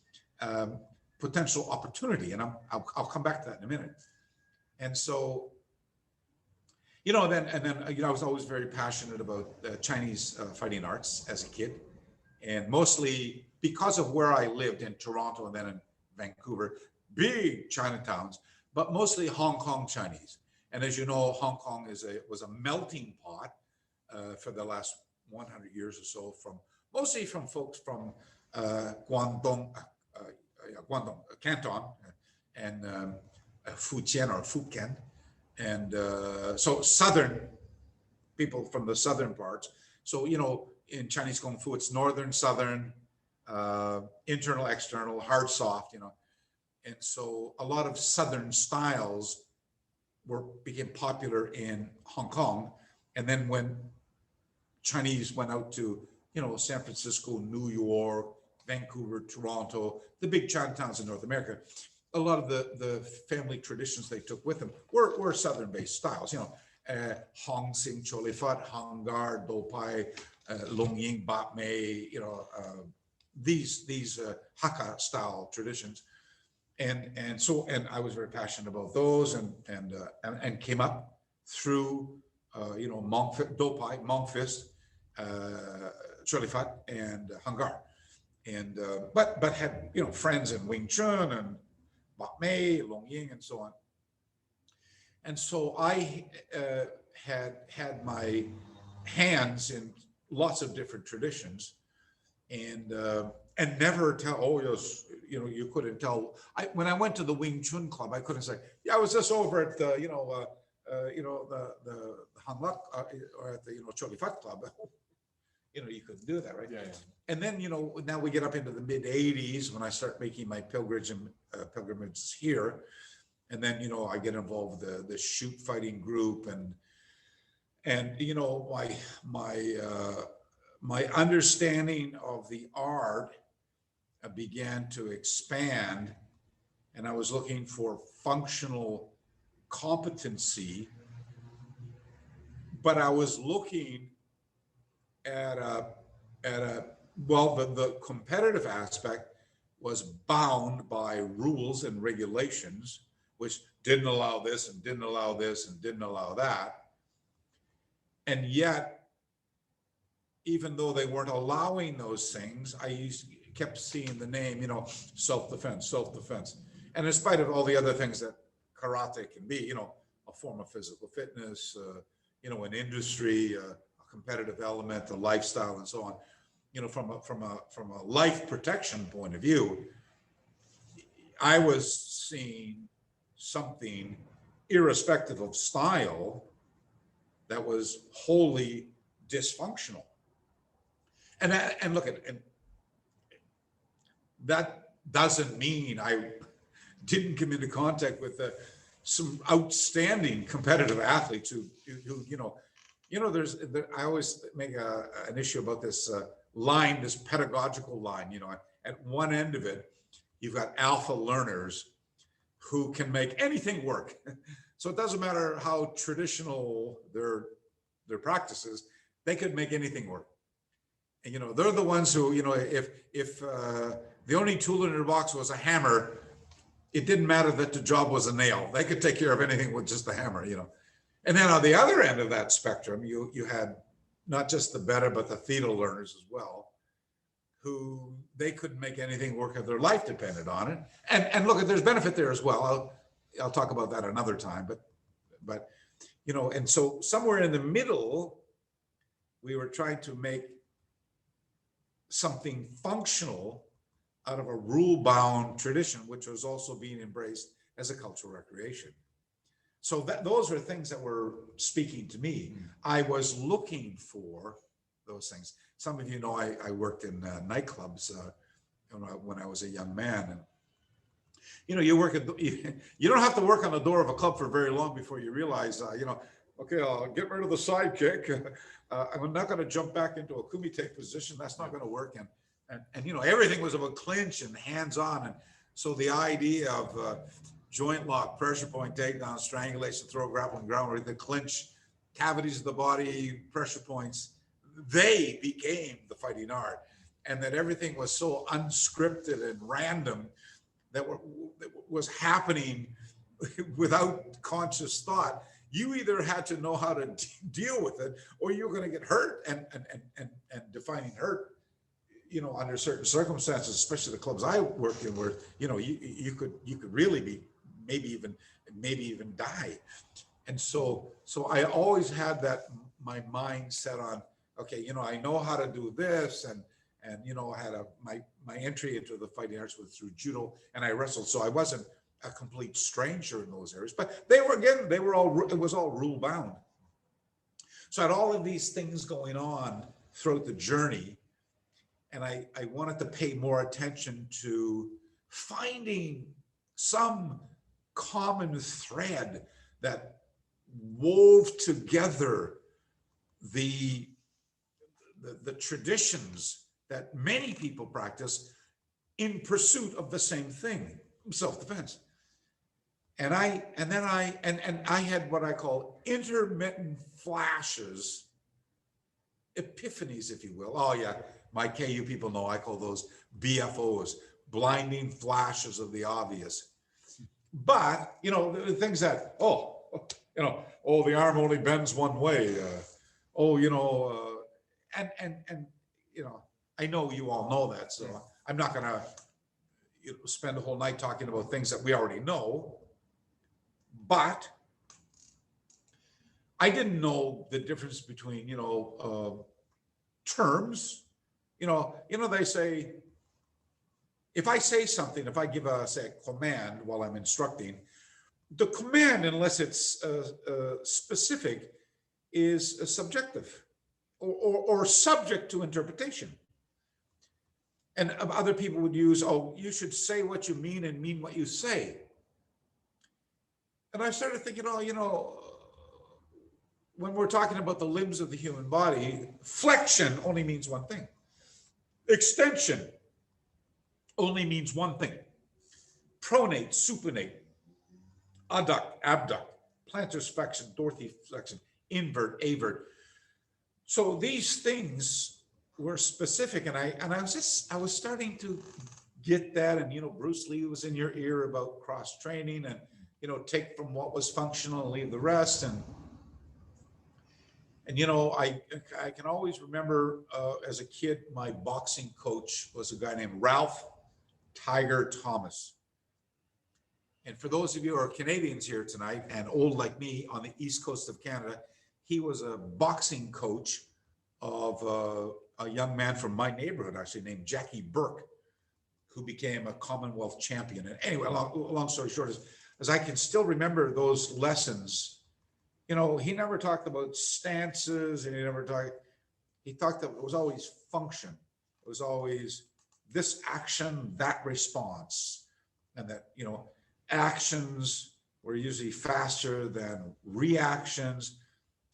potential opportunity. And I'll come back to that in a minute. And so, I was always very passionate about Chinese fighting arts as a kid, and mostly because of where I lived in Toronto and then in Vancouver, big Chinatowns, but mostly Hong Kong Chinese. And as you know, Hong Kong was a melting pot for the last 100 years or so, mostly from folks from Guangdong, Canton, and Fujian or Fujian, and so southern people from the southern parts. So in Chinese Kung Fu, it's northern, southern, internal, external, hard, soft. And so a lot of southern styles became popular in Hong Kong. And then when Chinese went out to, San Francisco, New York, Vancouver, Toronto, the big Chinatowns in North America, a lot of the family traditions they took with them were southern-based styles, Hong Sing, Cholifat, Hangar, Dopai, Longying, Bap Mei, these Hakka style traditions. And so I was very passionate about those, and came up through Dopai, Mongfist, Cholifat, and Hangar, and but had friends in Wing Chun and Bap Mei, Longying, and so on. And so I had my hands in lots of different traditions, and never tell. Oh yes, you couldn't tell. When I went to the Wing Chun club, I couldn't say, yeah, I was just over at the the Hanlak or at the Cholifat club. You couldn't do that, right? Yeah. And then now we get up into the mid '80s when I start making my pilgrimages here, and then I get involved with the shoot fighting group, and my understanding of the art began to expand, and I was looking for functional competency, but I was looking at the competitive aspect was bound by rules and regulations, which didn't allow this and didn't allow this and didn't allow that. And yet, even though they weren't allowing those things, kept seeing the name, self-defense. And in spite of all the other things that karate can be, a form of physical fitness, an industry, a competitive element, a lifestyle, and so on, from a life protection point of view, I was seeing something, irrespective of style, that was wholly dysfunctional. And look at, and that doesn't mean I didn't come into contact with some outstanding competitive athletes who I always make an issue about this line, this pedagogical line. At one end of it, you've got alpha learners who can make anything work. So it doesn't matter how traditional their practices, they could make anything work. And they're the ones who, if the only tool in their box was a hammer, it didn't matter that the job was a nail. They could take care of anything with just the hammer. And then on the other end of that spectrum, you had not just the beta, but the theta learners as well, who they couldn't make anything work if their life depended on it. And look, there's benefit there as well. I'll talk about that another time. But and so somewhere in the middle, we were trying to make something functional out of a rule-bound tradition, which was also being embraced as a cultural recreation. So those are things that were speaking to me. I was looking for those things. Some of you know I worked in nightclubs when I was a young man, and you don't have to work on the door of a club for very long before you realize, okay, I'll get rid of the sidekick. I'm not going to jump back into a kumite position. That's not going to work. And everything was about clinch and hands-on. And so the idea of joint lock, pressure point, takedown, strangulation, throw, grappling, ground, the clinch, cavities of the body, pressure points, they became the fighting art. And that everything was so unscripted and random that was happening without conscious thought. You either had to know how to deal with it, or you were going to get hurt. And defining hurt, under certain circumstances, especially the clubs I worked in, where you could really be maybe even die. And so I always had that, my mind set on, okay, I know how to do this, and I had my entry into the fighting arts was through judo, and I wrestled, so I wasn't a complete stranger in those areas, but it was all rule bound. So I had all of these things going on throughout the journey, and I wanted to pay more attention to finding some common thread that wove together the traditions that many people practice in pursuit of the same thing, self-defense. And I had what I call intermittent flashes, epiphanies, if you will. Oh yeah, my KU people know I call those BFOs, blinding flashes of the obvious. But the things that the arm only bends one way. I know you all know that, so I'm not going to spend the whole night talking about things that we already know. But I didn't know the difference between, terms. They say, if I say something, if I give a command while I'm instructing, the command, unless it's specific, is subjective or subject to interpretation. And other people would use, you should say what you mean and mean what you say. And I started thinking, when we're talking about the limbs of the human body, flexion only means one thing. Extension only means one thing. Pronate, supinate, adduct, abduct, plantar flexion, dorsiflexion, invert, avert. So these things were specific, and I was starting to get that. And Bruce Lee was in your ear about cross training, and take from what was functional and leave the rest. And I can always remember as a kid, my boxing coach was a guy named Ralph Tiger Thomas. And for those of you who are Canadians here tonight and old like me on the east coast of Canada, he was a boxing coach of a young man from my neighborhood, actually, named Jackie Burke, who became a Commonwealth champion. And anyway, long story short, as I can still remember those lessons, he never talked about stances, and he talked that it was always function. It was always this action, that response, and that, actions were usually faster than reactions,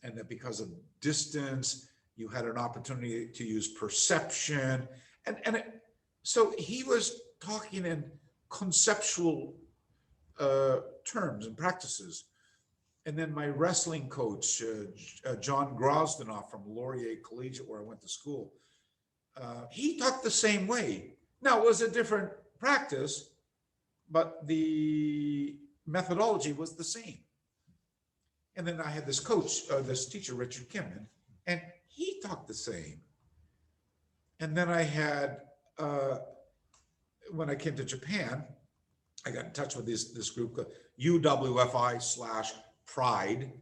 and that because of distance, you had an opportunity to use perception. So he was talking in conceptual terms and practices. And then my wrestling coach, John Grosdenoff from Laurier Collegiate, where I went to school, he talked the same way. Now, it was a different practice, but the methodology was the same. And then I had this coach, this teacher, Richard Kim, and he talked the same. And then I had, when I came to Japan, I got in touch with this group, UWFI/Pride.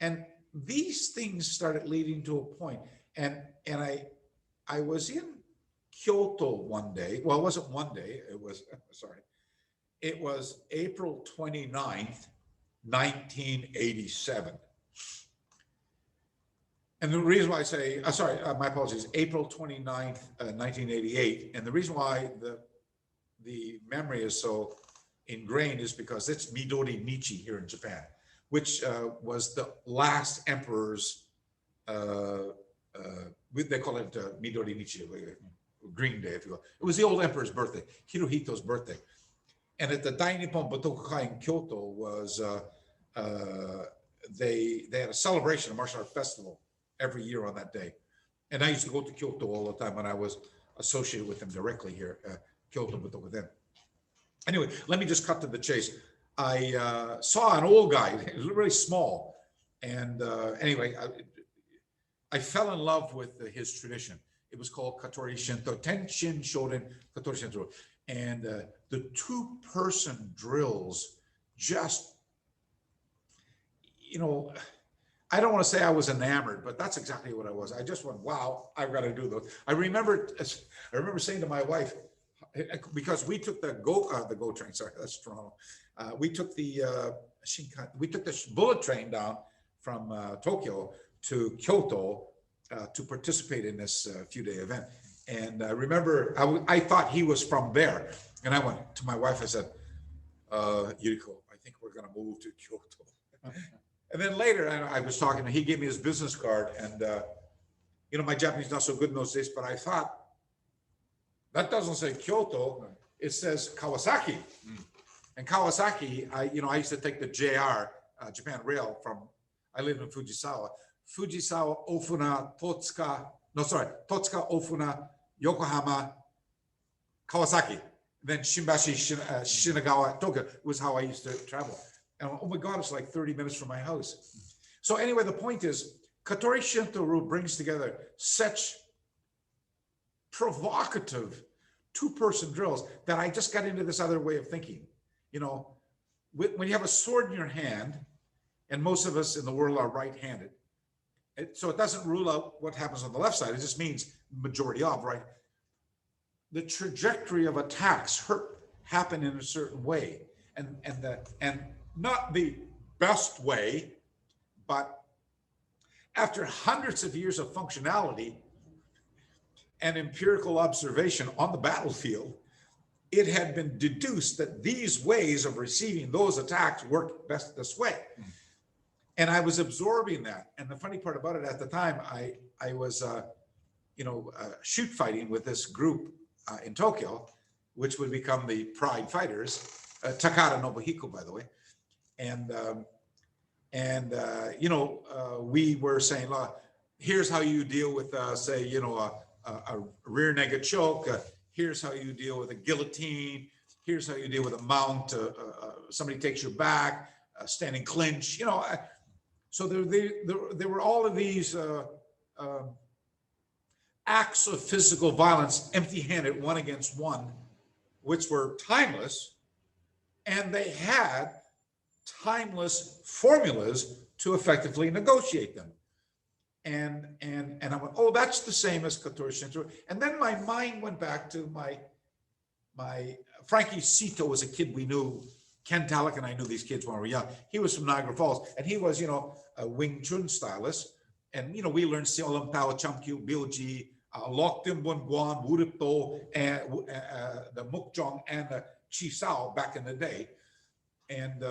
And these things started leading to a point. And I was in Kyoto one day. Well, it wasn't one day. It was, sorry. It was April 29th, 1987. And the reason why I say, my apologies, April 29th, 1988. And the reason why the memory is so ingrained is because it's Midori Nichi here in Japan, which was the last emperor's, they call it Midori Nichi, Green Day, if you will. It was the old emperor's birthday, Hirohito's birthday. And at the Dainippon Botokukai in Kyoto was, they had a celebration, a martial art festival every year on that day. And I used to go to Kyoto all the time when I was associated with them directly here, Kyoto Botoku then. Anyway, let me just cut to the chase. I saw an old guy, he was really small. And anyway, I fell in love with his tradition. It was called Katori Shinto, Tenshin Shoden Katori Shinto. And the two-person drills just, you know, I don't want to say I was enamored, but that's exactly what I was. I just went, wow, I've got to do those. I remember saying to my wife, because we took the GO train, sorry, that's Toronto. We took the bullet train down from Tokyo to Kyoto to participate in this few-day event. And I remember I thought he was from there. And I went to my wife, I said, Yuriko, I think we're going to move to Kyoto. And then later, I was talking, he gave me his business card. And, you know, my Japanese is not so good in those days, but I thought, that doesn't say Kyoto, it says Kawasaki. And Kawasaki, I used to take the JR, Japan Rail I lived in Fujisawa, Ofuna, Totsuka, Ofuna, Yokohama, Kawasaki, then Shimbashi, Shinagawa, Tokyo was how I used to travel. And oh my God, it's like 30 minutes from my house. So anyway, the point is, Katori Shinto-ryu brings together such provocative two-person drills that I just got into this other way of thinking. You know, when you have a sword in your hand, and most of us in the world are right-handed, so it doesn't rule out what happens on the left side. It just means majority of, right? The trajectory of attacks happen in a certain way, and not the best way, but after hundreds of years of functionality and empirical observation on the battlefield, it had been deduced that these ways of receiving those attacks work best this way. And I was absorbing that. And the funny part about it, at the time, I was, shoot fighting with this group in Tokyo, which would become the Pride Fighters, Takada Nobuhiko, by the way. We were saying, here's how you deal with, a rear naked choke. Here's how you deal with a guillotine. Here's how you deal with a mount. Somebody takes your back, standing clinch. So there were all of these acts of physical violence, empty-handed, one against one, which were timeless, and they had timeless formulas to effectively negotiate them. And I went, oh, that's the same as Katori Shinto. And then my mind went back to my Frankie Sito was a kid we knew. Ken Talek and I knew these kids when we were young. He was from Niagara Falls, and he was, a Wing Chun stylist. And, we learned Seolam Tao, Chamkyu, Bioji, Lok Tim Bun Guan, Wuripto, and the Mukjong and the Chi Sao back in the day. And,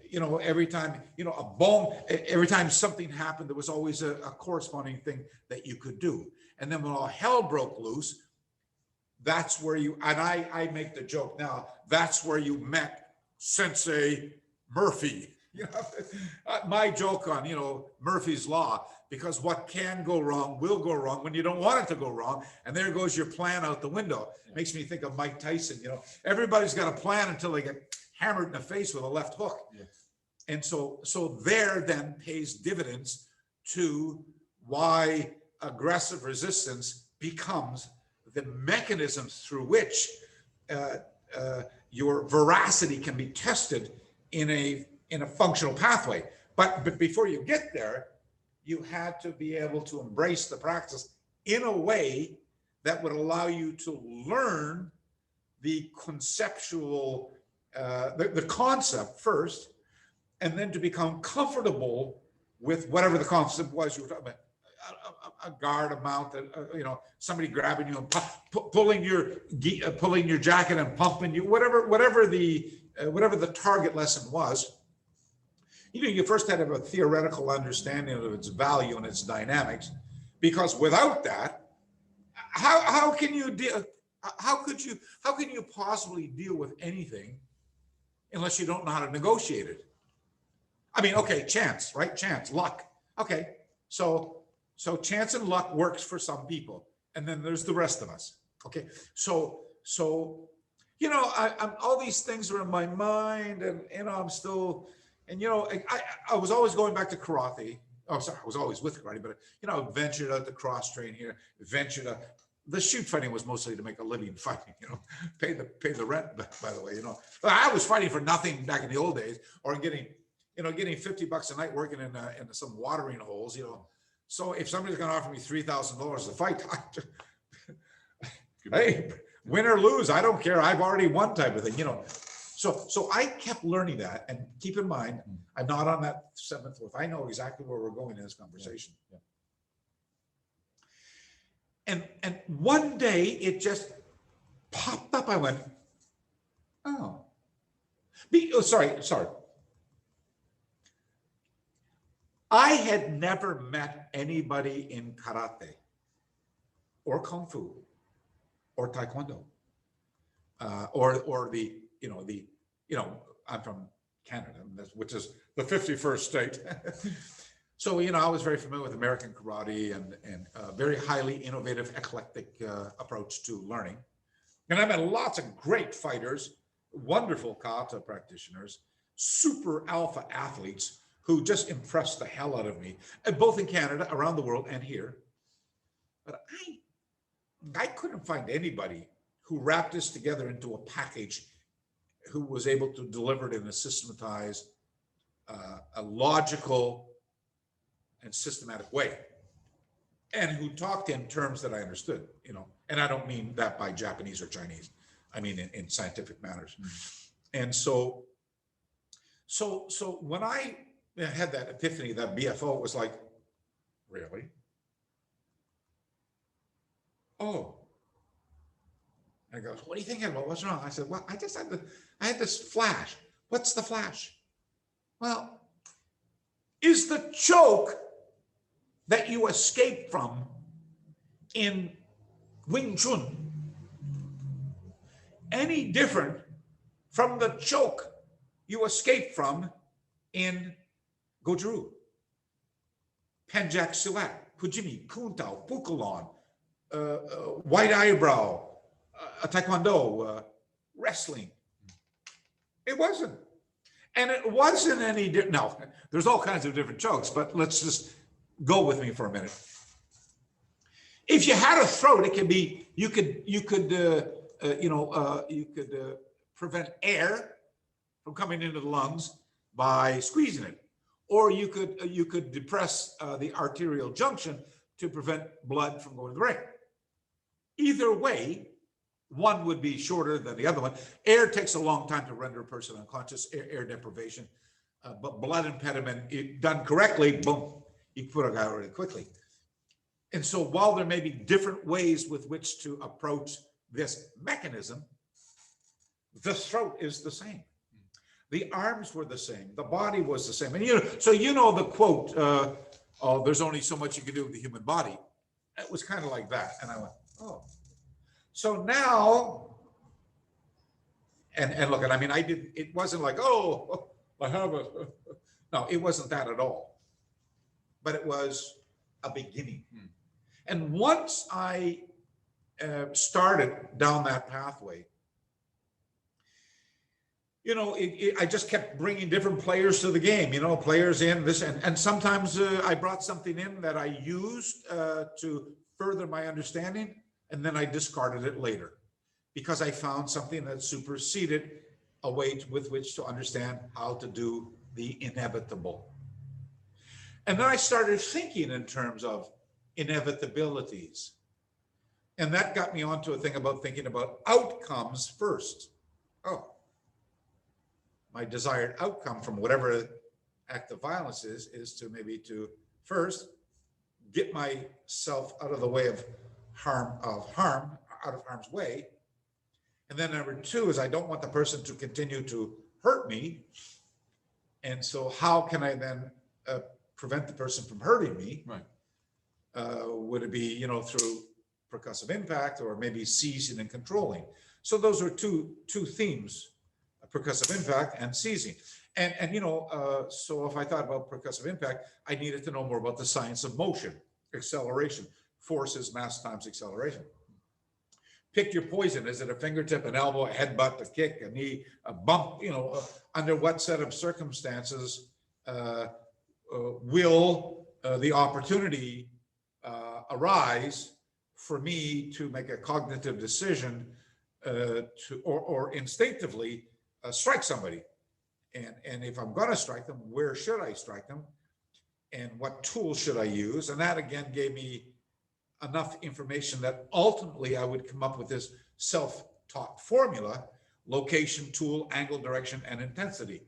you know, every time, you know, a bone, every time something happened, there was always a corresponding thing that you could do. And then when all hell broke loose, that's where you, and I make the joke now, that's where you met Sensei Murphy. You know, my joke on, you know, Murphy's Law, because what can go wrong will go wrong when you don't want it to go wrong. And there goes your plan out the window. Makes me think of Mike Tyson. You know, everybody's got a plan until they get hammered in the face with a left hook. Yeah. And so there then pays dividends to why aggressive resistance becomes the mechanisms through which your veracity can be tested in a functional pathway. But before you get there, you had to be able to embrace the practice in a way that would allow you to learn the conceptual, the concept first, and then to become comfortable with whatever the concept was you were talking about. A guard, a mount, you know, somebody grabbing you and pulling your jacket and pumping you, whatever the target lesson was. You know, you first had to have a theoretical understanding of its value and its dynamics, because without that, how can you deal? How can you possibly deal with anything unless you don't know how to negotiate it? I mean, okay, chance, right? Chance, luck. Okay, so chance and luck works for some people, and then there's the rest of us. Okay, so you know, I'm all these things are in my mind, and you know, I'm still, and you know, I was always going back to karate. Oh, sorry, I was always with karate, but you know, ventured out to cross train here, ventured out. The shoot fighting was mostly to make a living fighting, you know, pay the rent, by the way, you know. But I was fighting for nothing back in the old days, or getting $50 a night working in some watering holes, you know. So if somebody's going to offer me $3,000 to fight, hey, win or lose, I don't care. I've already won, type of thing, you know. So I kept learning that, and keep in mind, I'm not on that seventh floor. I know exactly where we're going in this conversation. Yeah. And one day it just popped up. I went, oh, sorry. I had never met anybody in karate or kung fu or taekwondo or the I'm from Canada, which is the 51st state. So, you know, I was very familiar with American karate and very highly innovative, eclectic approach to learning. And I met lots of great fighters, wonderful kata practitioners, super alpha athletes who just impressed the hell out of me, both in Canada, around the world, and here. But I couldn't find anybody who wrapped this together into a package, who was able to deliver it in a systematized, a logical and systematic way, and who talked in terms that I understood, you know. And I don't mean that by Japanese or Chinese. I mean in scientific matters. And so when I had that epiphany, that BFO was like, really? Oh. And I goes, what are you thinking about? What's wrong? I said, well, I had this flash. What's the flash? Well, is the choke that you escape from in Wing Chun any different from the choke you escape from in Goju-Ryu, Penjak Silat, Pujimi, Kuntao, Pukulon, White Eyebrow, Taekwondo, wrestling? It wasn't. And it wasn't any different. Now, there's all kinds of different chokes, but let's just go with me for a minute. If you had a throat, it can be, you could prevent air from coming into the lungs by squeezing it, or you could depress the arterial junction to prevent blood from going to the brain. Either way, one would be shorter than the other one. Air takes a long time to render a person unconscious, air deprivation, but blood impediment, it done correctly, boom, you can put a guy out really quickly. And so while there may be different ways with which to approach this mechanism, the throat is the same. The arms were the same. The body was the same. And so the quote, oh, there's only so much you can do with the human body. It was kind of like that. And I went, oh. So now, and look, and I mean, it wasn't like, oh, I have no, it wasn't that at all. But it was a beginning. And once I started down that pathway, I just kept bringing different players to the game, players in this, and sometimes I brought something in that I used to further my understanding, and then I discarded it later because I found something that superseded a way with which to understand how to do the inevitable. And then I started thinking in terms of inevitabilities. And that got me onto a thing about thinking about outcomes first. Oh, my desired outcome from whatever act of violence is to maybe to first get myself out of the way of harm, out of harm's way. And then number two is I don't want the person to continue to hurt me. And so how can I then prevent the person from hurting me? Right. Would it be, through percussive impact or maybe seizing and controlling? So those are two themes, percussive impact and seizing. And so if I thought about percussive impact, I needed to know more about the science of motion, acceleration, forces, mass times acceleration. Pick your poison. Is it a fingertip, an elbow, a headbutt, a kick, a knee, a bump? Under what set of circumstances will the opportunity arise for me to make a cognitive decision or instinctively strike somebody? And if I'm going to strike them, where should I strike them? And what tools should I use? And that again gave me enough information that ultimately I would come up with this self-taught formula: location, tool, angle, direction, and intensity.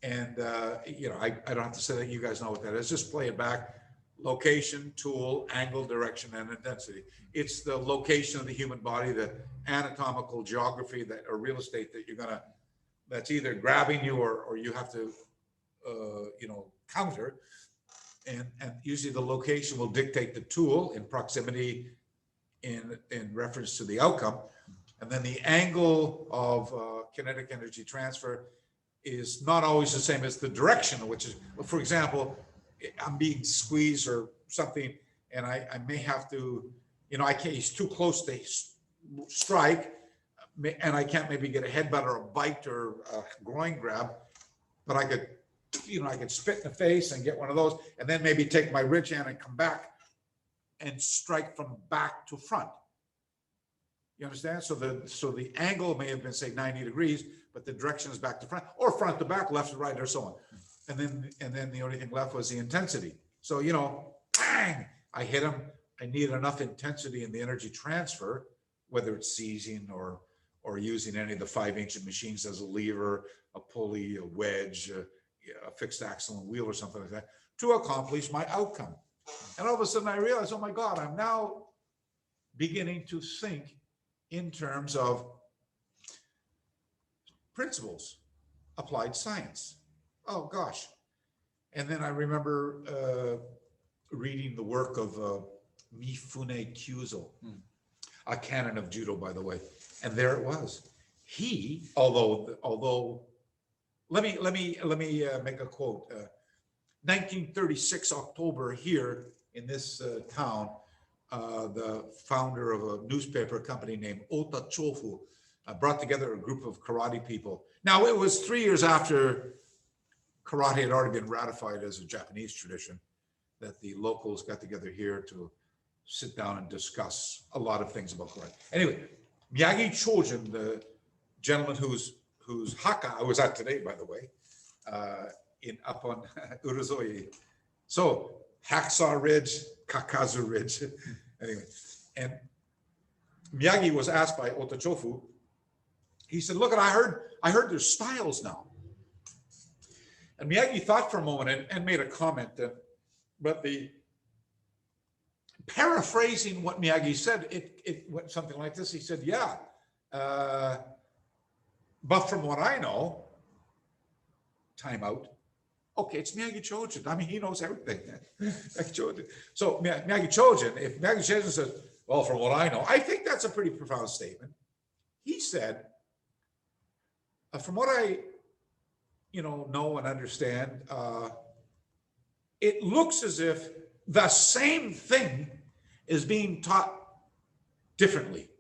And I don't have to say that, you guys know what that is. Just play it back: location, tool, angle, direction, and intensity. It's the location of the human body, the anatomical geography or real estate that that's either grabbing you or you have to counter. And usually the location will dictate the tool in proximity in reference to the outcome. And then the angle of kinetic energy transfer is not always the same as the direction, which is, for example, I'm being squeezed or something, and I may have to, he's too close to strike, and I can't maybe get a headbutt or a bite or a groin grab, but I could spit in the face and get one of those, and then maybe take my ridge hand and come back and strike from back to front. You understand? So the angle may have been, say, 90 degrees, but the direction is back to front, or front to back, left to right, or so on. And then the only thing left was the intensity. So, bang, I hit him. I needed enough intensity in the energy transfer, whether it's seizing or using any of the 5-inch machines as a lever, a pulley, a wedge, a fixed axle and wheel or something like that, to accomplish my outcome. And all of a sudden I realized, oh my God, I'm now beginning to think in terms of principles, applied science. Oh gosh. And then I remember reading the work of Mifune Kyuzo, a canon of judo, by the way. And there it was. He, although let me make a quote. 1936 October, here in this town, the founder of a newspaper company named Ota Chofu brought together a group of karate people. Now, it was 3 years after karate had already been ratified as a Japanese tradition that the locals got together here to sit down and discuss a lot of things about karate. Anyway, Miyagi Chojin, the gentleman whose haka I was at today, by the way, up on Urazoe. So Hacksaw Ridge, Kakazu Ridge. Anyway, and Miyagi was asked by Otachofu. He said, "Look, I heard there's styles now." And Miyagi thought for a moment and made a comment. But the paraphrasing what Miyagi said, it went something like this. He said, "Yeah, but from what I know, timeout. Okay, it's Miyagi Chojin. I mean, he knows everything. Miyagi Chojin. So Miyagi Chojin, if Miyagi Chojin says, well, from what I know, I think that's a pretty profound statement. He said, from what I, know and understand, it looks as if the same thing is being taught differently.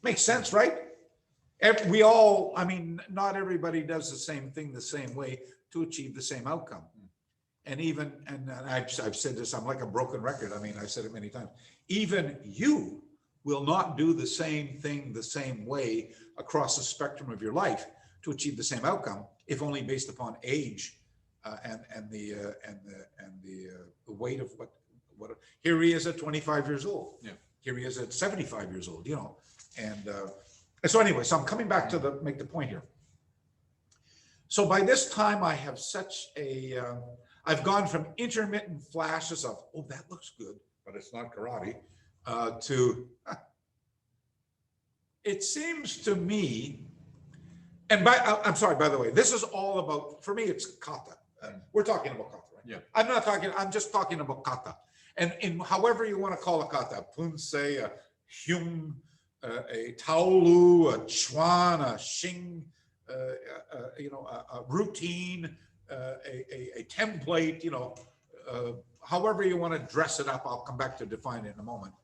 Makes sense, right? We all, not everybody does the same thing the same way to achieve the same outcome. And I've said this, I'm like a broken record. I've said it many times. Even you will not do the same thing the same way across the spectrum of your life to achieve the same outcome, if only based upon age and the weight of what. Here he is at 25 years old. Yeah. Here he is at 75 years old. And so anyway, so I'm coming back to make the point here. So by this time, I have I've gone from intermittent flashes of, oh, that looks good, but it's not karate, to, it seems to me, and I'm sorry, by the way, this is all about, for me, it's kata. We're talking about kata, right? Yeah. I'm just talking about kata. And in however you want to call a kata, punsei, a hyun, a taolu, a chuan, a shing, a routine, a template, however you want to dress it up. I'll come back to define it in a moment.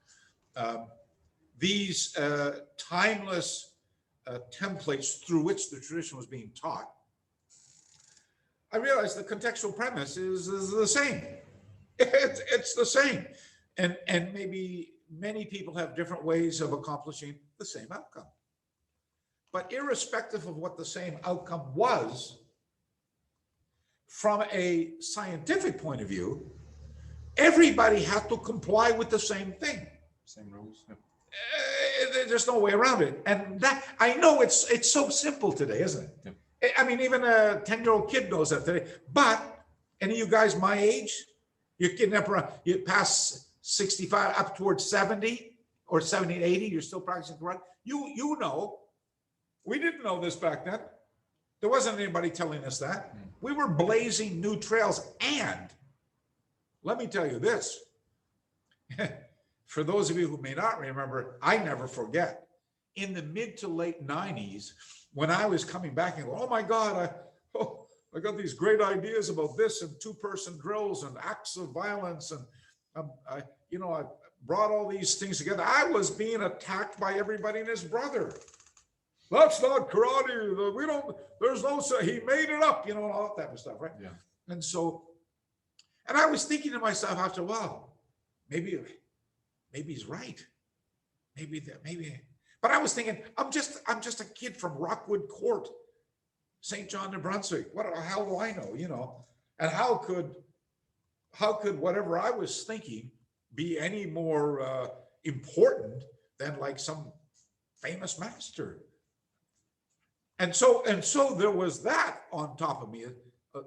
These timeless templates through which the tradition was being taught, I realized the contextual premise is the same. It's the same. And maybe many people have different ways of accomplishing the same outcome. But irrespective of what the same outcome was, from a scientific point of view, everybody had to comply with the same thing. Same rules. Yep. There's no way around it. And that, I know it's so simple today, isn't it? Yep. Even a 10-year-old kid knows that today. But any of you guys my age, you're getting up around, you pass 65 up towards 70 or 70, 80, you're still practicing karate. You know, we didn't know this back then. There wasn't anybody telling us that. We were blazing new trails. And let me tell you this, for those of you who may not remember, I never forget, in the mid to late 90s, when I was coming back and go, oh my God, I got these great ideas about this and two-person drills and acts of violence. And I brought all these things together. I was being attacked by everybody and his brother. That's not karate. We don't, there's no, he made it up, and all that type of stuff, right? Yeah. And so, and I was thinking to myself after a while, maybe he's right. Maybe, but I was thinking, I'm just a kid from Rockwood Court, St. John, New Brunswick. What the hell do I know, And how could whatever I was thinking be any more important than like some famous master? And so there was that on top of me, but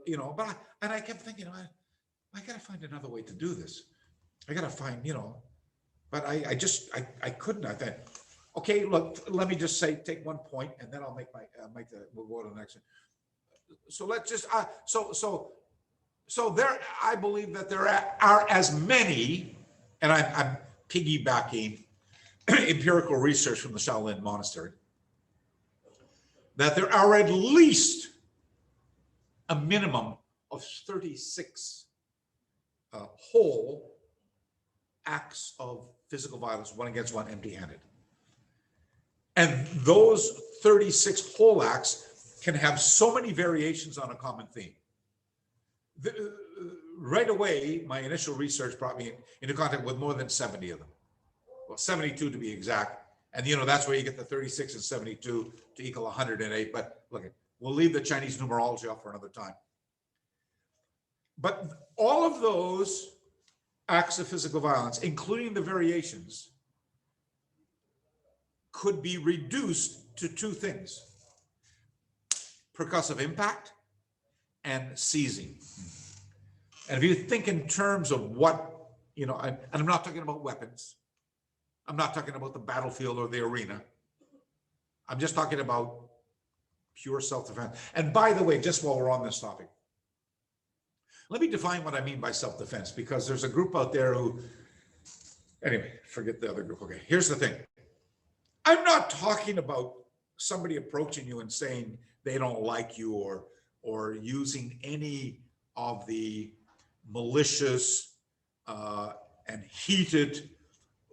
I kept thinking, I got to find another way to do this. I got to find, but I couldn't. I thought, okay, look, let me just take one point and then I'll we'll go to the next one. So let's just, so there, I believe that there are as many, and I'm piggybacking empirical research from the Shaolin Monastery, that there are at least a minimum of 36 whole acts of physical violence, one against one, empty-handed. And those 36 whole acts can have so many variations on a common theme. Right away, my initial research brought me into contact with more than 70 of them. Well, 72 to be exact. And that's where you get the 36 and 72 to equal 108. But look, we'll leave the Chinese numerology off for another time. But all of those acts of physical violence, including the variations, could be reduced to two things: percussive impact and seizing. And if you think in terms of what, and I'm not talking about weapons, I'm not talking about the battlefield or the arena, I'm just talking about pure self-defense. And by the way, just while we're on this topic, let me define what I mean by self-defense, because there's a group out there who, anyway, forget the other group. Okay, here's the thing. I'm not talking about somebody approaching you and saying they don't like you, or using any of the malicious and heated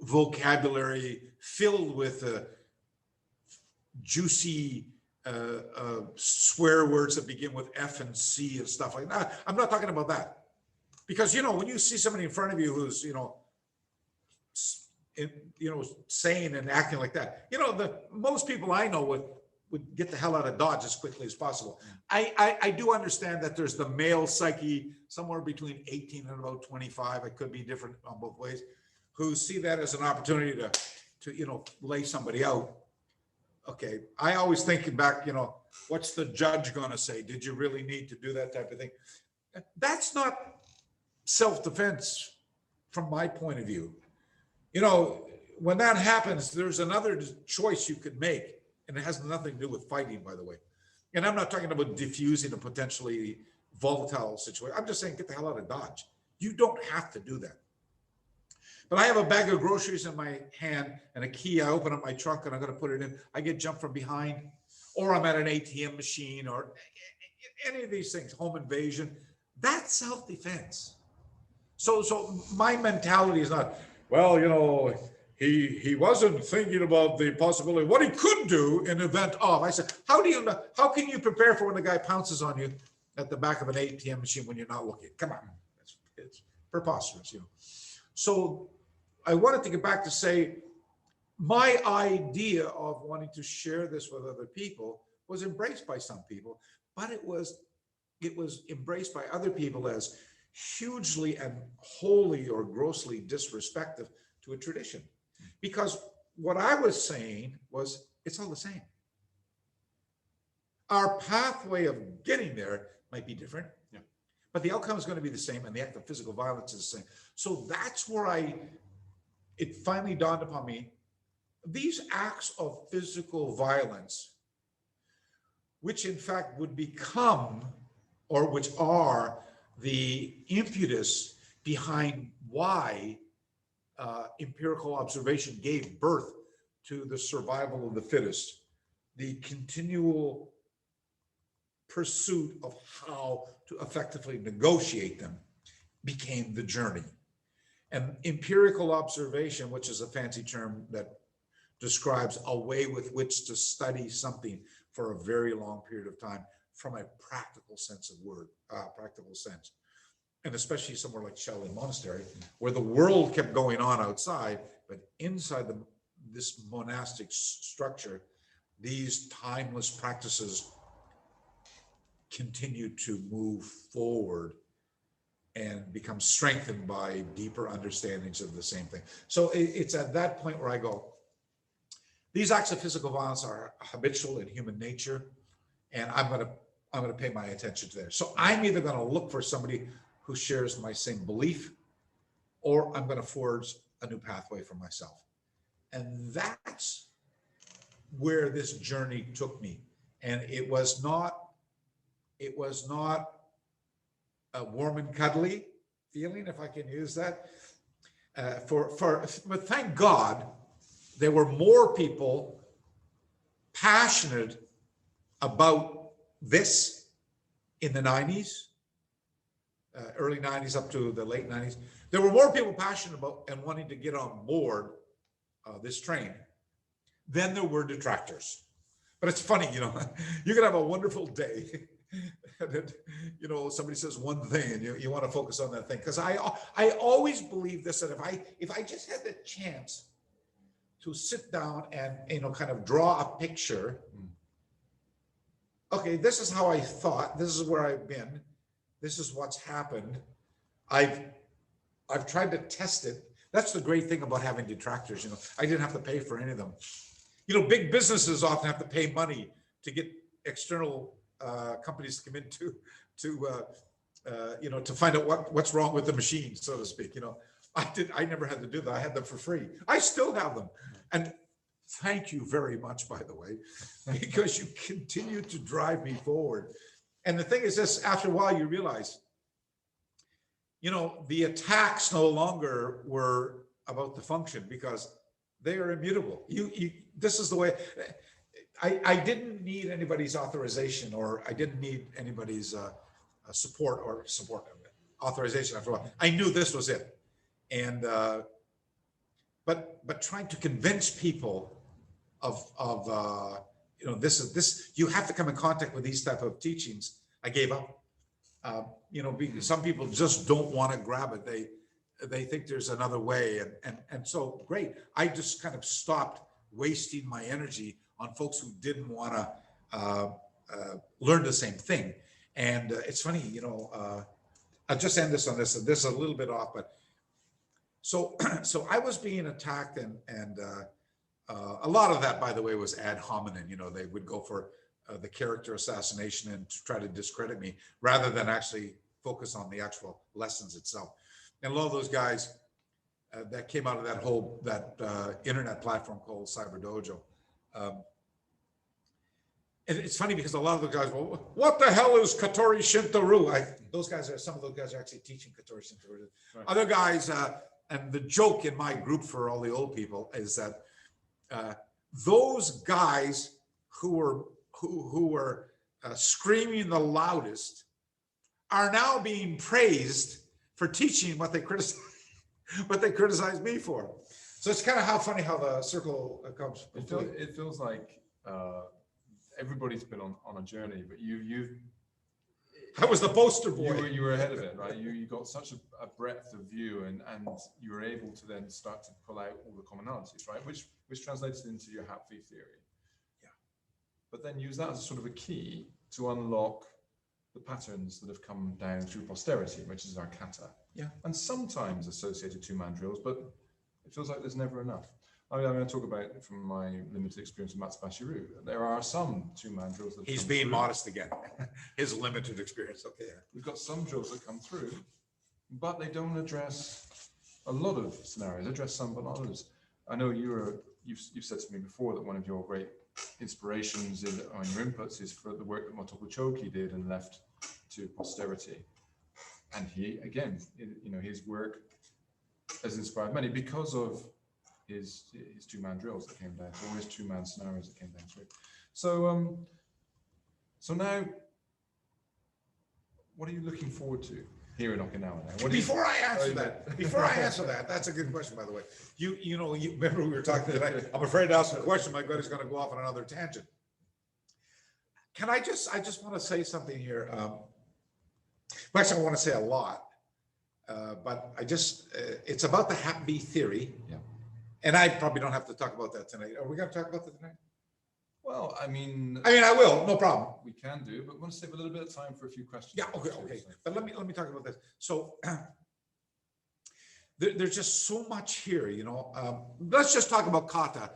vocabulary filled with juicy swear words that begin with F and C and stuff like that. I'm not talking about that. Because, when you see somebody in front of you who's, saying and acting like that, most people I know would get the hell out of Dodge as quickly as possible. I do understand that there's the male psyche somewhere between 18 and about 25. It could be different on both ways, who see that as an opportunity to lay somebody out. Okay, I always think back, what's the judge going to say? Did you really need to do that type of thing? That's not self-defense from my point of view. When that happens, there's another choice you could make, and it has nothing to do with fighting, by the way. And I'm not talking about diffusing a potentially volatile situation. I'm just saying, get the hell out of Dodge. You don't have to do that. But I have a bag of groceries in my hand and a key. I open up my trunk and I'm going to put it in. I get jumped from behind, or I'm at an ATM machine, or any of these things, home invasion. That's self-defense. So my mentality is not, well, he wasn't thinking about the possibility, what he could do in event of. I said, how can you prepare for when the guy pounces on you at the back of an ATM machine when you're not looking? Come on, it's preposterous, So I wanted to get back to say, my idea of wanting to share this with other people was embraced by some people, but it was embraced by other people as hugely and wholly or grossly disrespectful to a tradition. Because what I was saying was, it's all the same. Our pathway of getting there might be different, but the outcome is going to be the same, and the act of physical violence is the same. So that's where it finally dawned upon me, these acts of physical violence, which in fact would become, or which are the impetus behind why empirical observation gave birth to the survival of the fittest, the continual pursuit of how to effectively negotiate them, became the journey. And empirical observation, which is a fancy term that describes a way with which to study something for a very long period of time from a practical sense of practical sense. And especially somewhere like Shaolin Monastery, where the world kept going on outside, but inside this monastic structure, these timeless practices continue to move forward and become strengthened by deeper understandings of the same thing. So it's at that point where I go, these acts of physical violence are habitual in human nature, and I'm going to pay my attention to there. So I'm either going to look for somebody who shares my same belief, or I'm going to forge a new pathway for myself. And that's where this journey took me. And it was not a warm and cuddly feeling, if I can use that. But thank God, there were more people passionate about this in the 90s, early 90s up to the late 90s. There were more people passionate about and wanting to get on board this train than there were detractors. But it's funny, you can have a wonderful day. And then, somebody says one thing and you want to focus on that thing. Because I always believe this, that if I just had the chance to sit down and kind of draw a picture, okay, this is how I thought, this is where I've been, this is what's happened. I've tried to test it. That's the great thing about having detractors. I didn't have to pay for any of them. Big businesses often have to pay money to get external companies to come in to find out what's wrong with the machine, so to speak. I never had to do that. I had them for free. I still have them. And thank you very much, by the way, because you continue to drive me forward. And the thing is this, after a while, you realize, the attacks no longer were about the function because they are immutable. This is the way. I didn't need anybody's authorization, or I didn't need anybody's support authorization after a while. I knew this was it. And but trying to convince people of this, you have to come in contact with these type of teachings. I gave up. Because some people just don't want to grab it. They think there's another way, and so great. I just kind of stopped wasting my energy on folks who didn't want to learn the same thing. And it's funny, I'll just end this on this. And this is a little bit off, but so I was being attacked, and a lot of that, by the way, was ad hominem. They would go for the character assassination and to try to discredit me rather than actually focus on the actual lessons itself. And a lot of those guys that came out of that internet platform called Cyber Dojo. And it's funny because a lot of the guys, well, what the hell is Katori Shinto-ryu? Some of those guys are actually teaching Katori Shinto-ryu. Right. Other guys, and the joke in my group for all the old people is that those guys who were screaming the loudest are now being praised for teaching what they criticized me for. So it's kind of funny how the circle comes. It feels like everybody's been on a journey, but I was the poster boy. You were ahead of it, right? You got such a breadth of view, and you were able to then start to pull out all the commonalities, right? Which translates into your Hatfi theory. Yeah. But then use that as sort of a key to unlock the patterns that have come down through posterity, which is our kata. Yeah. And sometimes associated two-man drills, but it feels like there's never enough. I'm going to talk about it from my limited experience with Matsubashi Ryu. There are some two-man drills that he's being modest again. His limited experience. Okay. We've got some drills that come through, but they don't address a lot of scenarios. They address some, but not others. I know you've said to me before that one of your great inspirations on your inputs is for the work that Motoko Choki did and left to posterity. And he, again, his work has inspired many because of his two-man drills that came down, or his two-man scenarios that came down through. So now, what are you looking forward to here in Okinawa now? Before I answer that, that's a good question, by the way. You remember we were talking today. I'm afraid to ask a question. My God, is going to go off on another tangent. I just want to say something here. Actually, I want to say a lot, but it's about the Hatfi theory. Yeah. And I probably don't have to talk about that tonight. Are we going to talk about that tonight? Well, I mean, I will, no problem. We can do, but we'll save a little bit of time for a few questions. Yeah, okay. But let me talk about this. So there's just so much here, let's just talk about kata.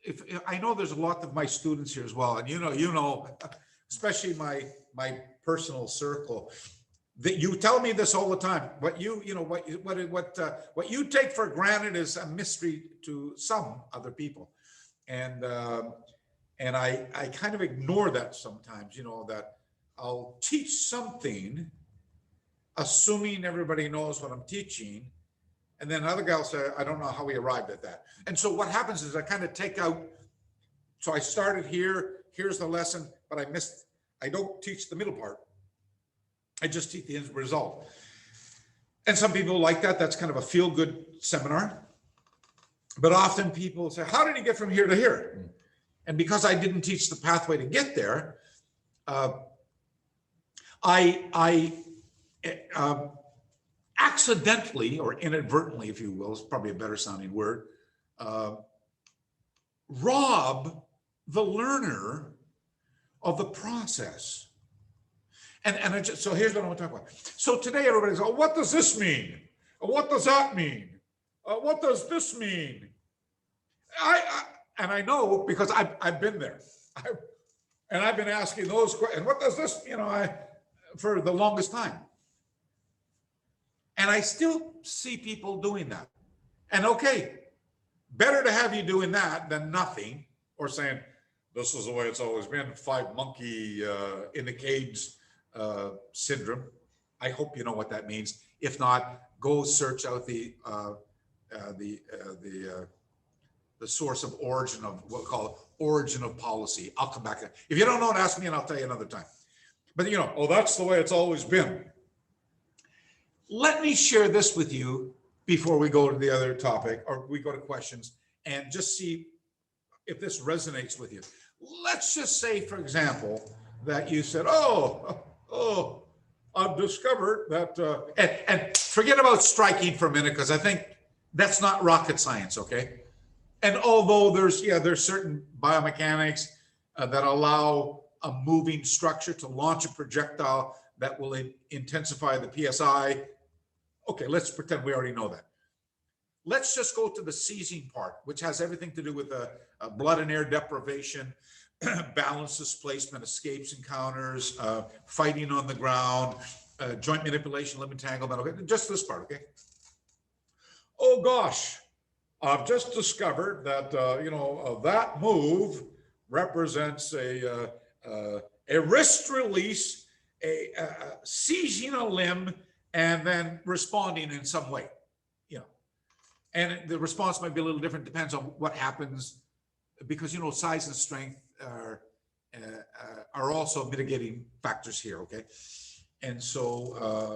If I know there's a lot of my students here as well, and especially my personal circle, that you tell me this all the time. What you take for granted is a mystery to some other people. And I kind of ignore that sometimes, that I'll teach something, assuming everybody knows what I'm teaching. And then other guys say, I don't know how we arrived at that. And so what happens is I kind of take out, so I started here, here's the lesson, but I don't teach the middle part. I just teach the end result. And some people like that. That's kind of a feel-good seminar. But often people say, how did you get from here to here? And because I didn't teach the pathway to get there, I accidentally or inadvertently, if you will, is probably a better sounding word, rob the learner of the process. And so here's what I want to talk about. So today everybody's going, what does this mean? What does that mean? What does this mean? And I know because I've been there. And I've been asking those questions. What does this, for the longest time. And I still see people doing that. And okay, better to have you doing that than nothing, or saying, this is the way it's always been, 5 monkey in the cage syndrome. I hope you know what that means. If not, go search out the source of origin of what we call origin of policy. I'll come back. If you don't know it, ask me and I'll tell you another time. But you know, oh, that's the way it's always been. Let me share this with you before we go to the other topic, or we go to questions, and just see if this resonates with you. Let's just say, for example, that you said, oh, I've discovered that, and forget about striking for a minute, because I think that's not rocket science, okay? And although there's certain biomechanics that allow a moving structure to launch a projectile that will intensify the PSI. Okay, let's pretend we already know that. Let's just go to the seizing part, which has everything to do with blood and air deprivation, balance displacement, escapes encounters, fighting on the ground, joint manipulation, limb entanglement. Okay, just this part, okay? Oh gosh, I've just discovered that that move represents a wrist release, seizing a limb, and then responding in some way. And the response might be a little different, depends on what happens, because size and strength are also mitigating factors here. Okay, and so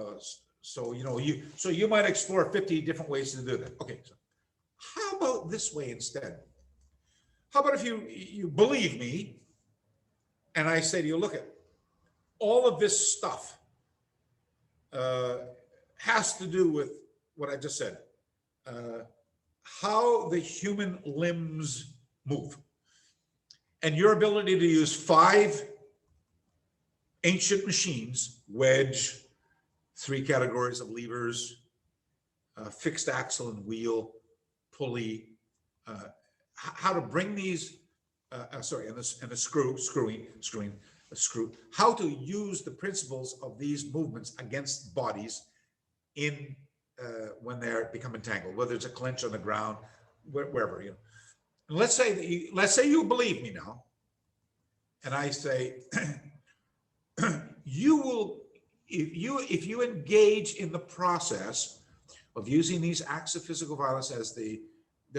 you might explore 50 different ways to do that. Okay, so how about this way instead? How about if you believe me, and I say to you, look at all of this stuff has to do with what I just said. How the human limbs move, and your ability to use 5 ancient machines: wedge, 3 categories of levers, fixed axle and wheel, pulley, how to bring these, and the screw, how to use the principles of these movements against bodies in when they're become entangled, whether it's a clinch on the ground, wherever. And let's say you believe me now, and I say you will, if you engage in the process of using these acts of physical violence as the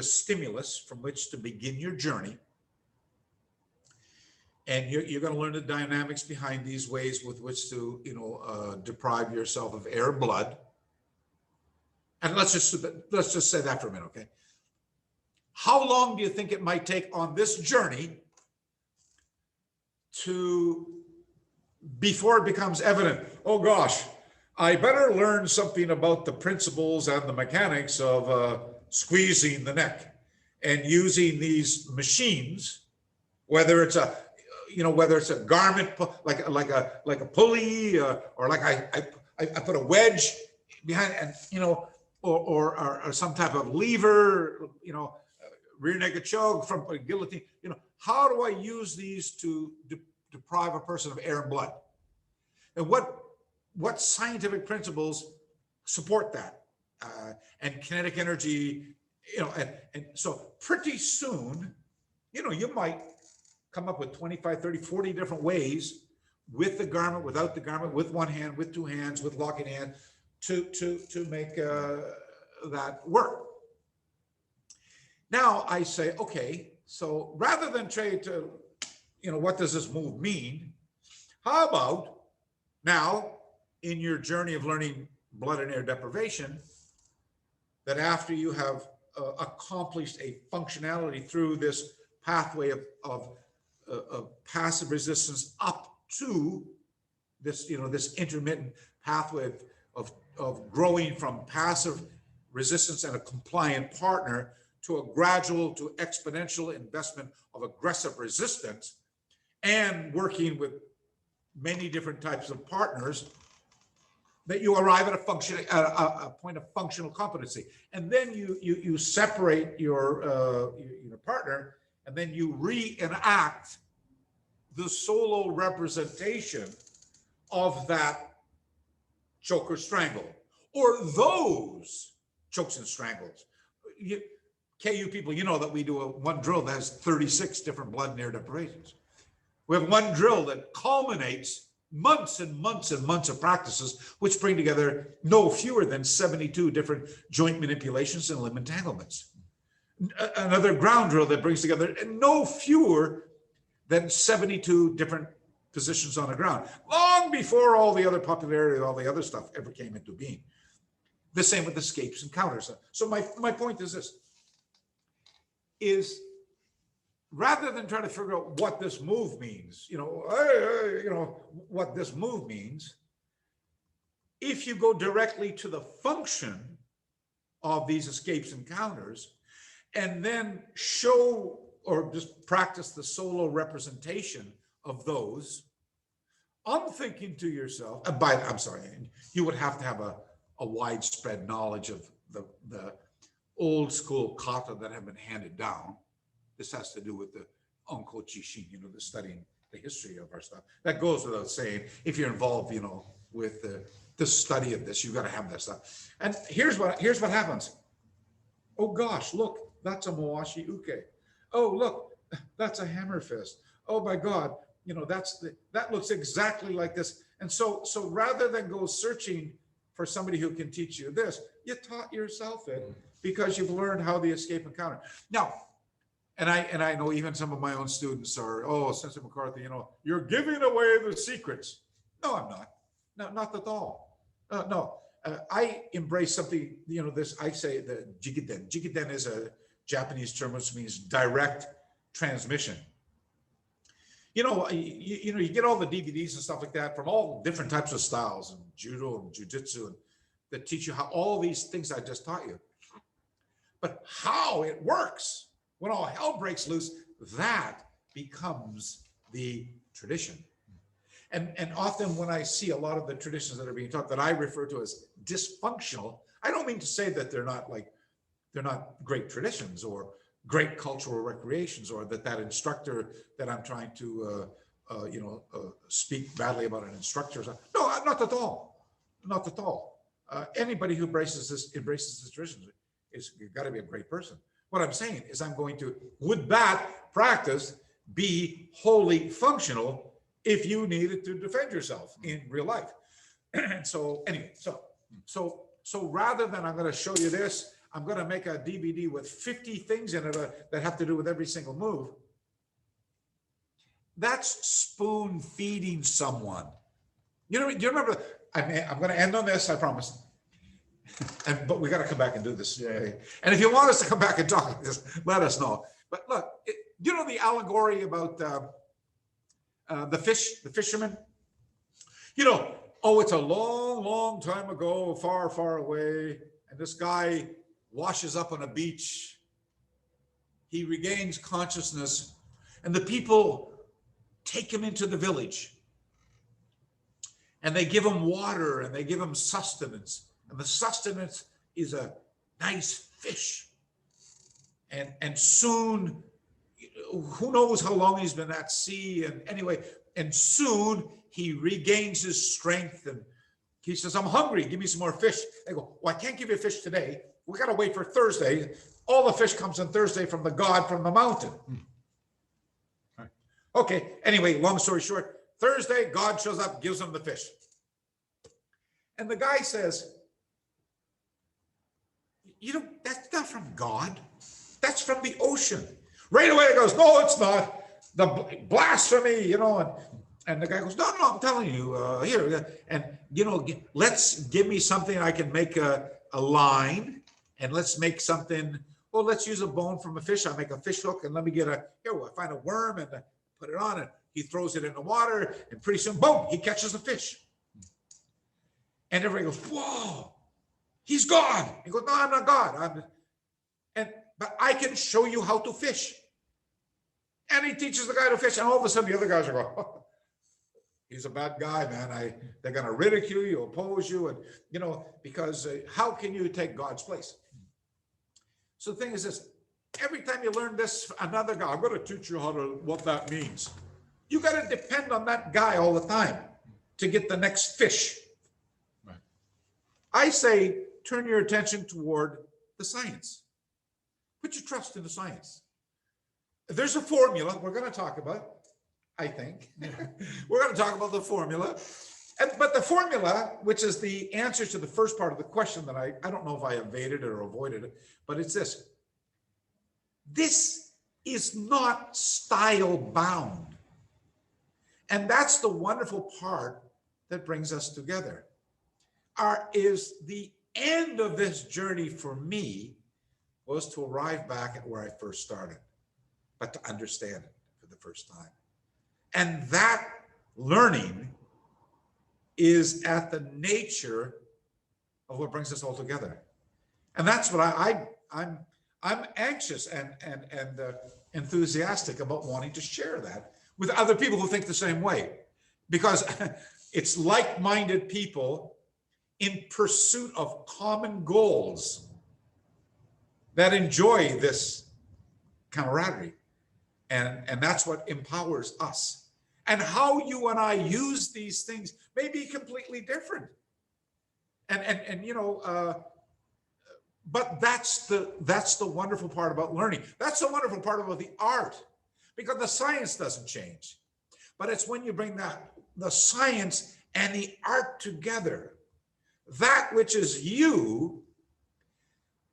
stimulus from which to begin your journey, and you're going to learn the dynamics behind these ways with which to deprive yourself of air, blood. And let's just say that for a minute, okay? How long do you think it might take on this journey before it becomes evident, oh gosh, I better learn something about the principles and the mechanics of squeezing the neck and using these machines, whether it's a garment like a pulley, or like I put a wedge behind, and or some type of lever, rear naked choke from a guillotine. How do I use these to deprive a person of air and blood? And what scientific principles support that? And kinetic energy, and so pretty soon, you might come up with 25, 30, 40 different ways, with the garment, without the garment, with one hand, with 2 hands, with locking hand, to make that work. Now I say, okay, so rather than try to, what does this move mean? How about now, in your journey of learning blood and air deprivation, that after you have accomplished a functionality through this pathway of passive resistance up to this, this intermittent pathway of growing from passive resistance and a compliant partner to a gradual to exponential investment of aggressive resistance, and working with many different types of partners, that you arrive at a point of functional competency. And then you separate your partner, and then you reenact the solo representation of that choke or strangle, or those chokes and strangles. KU people, you know that we do one drill that has 36 different blood and air deprivations. We have one drill that culminates months and months and months of practices, which bring together no fewer than 72 different joint manipulations and limb entanglements. Another ground drill that brings together no fewer than 72 different positions on the ground, long before all the other popularity, all the other stuff ever came into being. The same with escapes and counters. So my point is this, is rather than trying to figure out what this move means, what this move means, if you go directly to the function of these escapes and counters, and then show or just practice the solo representation of those, I'm thinking to yourself, I'm sorry, you would have to have a widespread knowledge of the old school kata that have been handed down. This has to do with the Onko Chishin, the studying the history of our stuff. That goes without saying. If you're involved, with the study of this, you've got to have that stuff. And here's what happens. Oh gosh, look, that's a Mawashi Uke. Oh, look, that's a hammer fist. Oh my God, that looks exactly like this. And so rather than go searching for somebody who can teach you this, you taught yourself it because you've learned how the escape and counter. Now, and I know even some of my own students are, oh, Sensei McCarthy, you're giving away the secrets. No, I'm not. No, not at all. No, I embrace something, I say the jikiden. Jikiden is a Japanese term which means direct transmission. You get all the DVDs and stuff like that from all different types of styles and judo and jujitsu and that teach you how all these things I just taught you. But how it works when all hell breaks loose, that becomes the tradition. And often when I see a lot of the traditions that are being taught that I refer to as dysfunctional, I don't mean to say that they're not great traditions or great cultural recreations, or that instructor that I'm trying to speak badly about an instructor. No, not at all. Not at all. Anybody who embraces this tradition is got to be a great person. What I'm saying is would that practice be wholly functional if you needed to defend yourself in real life? And so anyway, so rather than I'm going to show you this, I'm going to make a DVD with 50 things in it that have to do with every single move. That's spoon feeding someone. Do you remember? I'm going to end on this, I promise. But we got to come back and do this. Yeah. And if you want us to come back and talk like this, let us know. But look, the allegory about the fisherman? It's a long, long time ago, far, far away. And this guy washes up on a beach. He regains consciousness. And the people take him into the village. And they give him water and they give him sustenance. And the sustenance is a nice fish. And soon, who knows how long he's been at sea. And anyway, and soon he regains his strength and he says, I'm hungry, give me some more fish. They go, well, I can't give you fish today. We got to wait for Thursday. All the fish comes on Thursday from the god from the mountain. Right. Okay, anyway, long story short, Thursday, God shows up, gives him the fish. And the guy says, that's not from God. That's from the ocean. Right away it goes, no, it's not. The blasphemy, and the guy goes, no, I'm telling you, here, and, let's give me something I can make a line, and let's make something, well, let's use a bone from a fish. I'll make a fish hook, and let me get I find a worm, and I put it on, and he throws it in the water, and pretty soon, boom, he catches a fish. And everybody goes, whoa, he's God. He goes, no, I'm not God. But I can show you how to fish. And he teaches the guy to fish, and all of a sudden the other guys are going, oh, he's a bad guy, man. They're going to ridicule you, oppose you, and because how can you take God's place? So the thing is this: every time you learn this, another guy, I'm going to teach you what that means. You got to depend on that guy all the time to get the next fish. I say, turn your attention toward the science. Put your trust in the science. There's a formula we're going to talk about, I think. We're going to talk about the formula. But the formula, which is the answer to the first part of the question that I don't know if I evaded or avoided it, but it's this. This is not style bound. And that's the wonderful part that brings us together. Is the end of this journey for me was to arrive back at where I first started, but to understand it for the first time. And that learning is at the nature of what brings us all together. And that's what I'm anxious and enthusiastic about wanting to share that with other people who think the same way, because it's like-minded people in pursuit of common goals that enjoy this camaraderie. And that's what empowers us. And how you and I use these things may be completely different. And you know, but that's the wonderful part about learning. That's the wonderful part about the art, because the science doesn't change. But it's when you bring the science and the art together, that which is you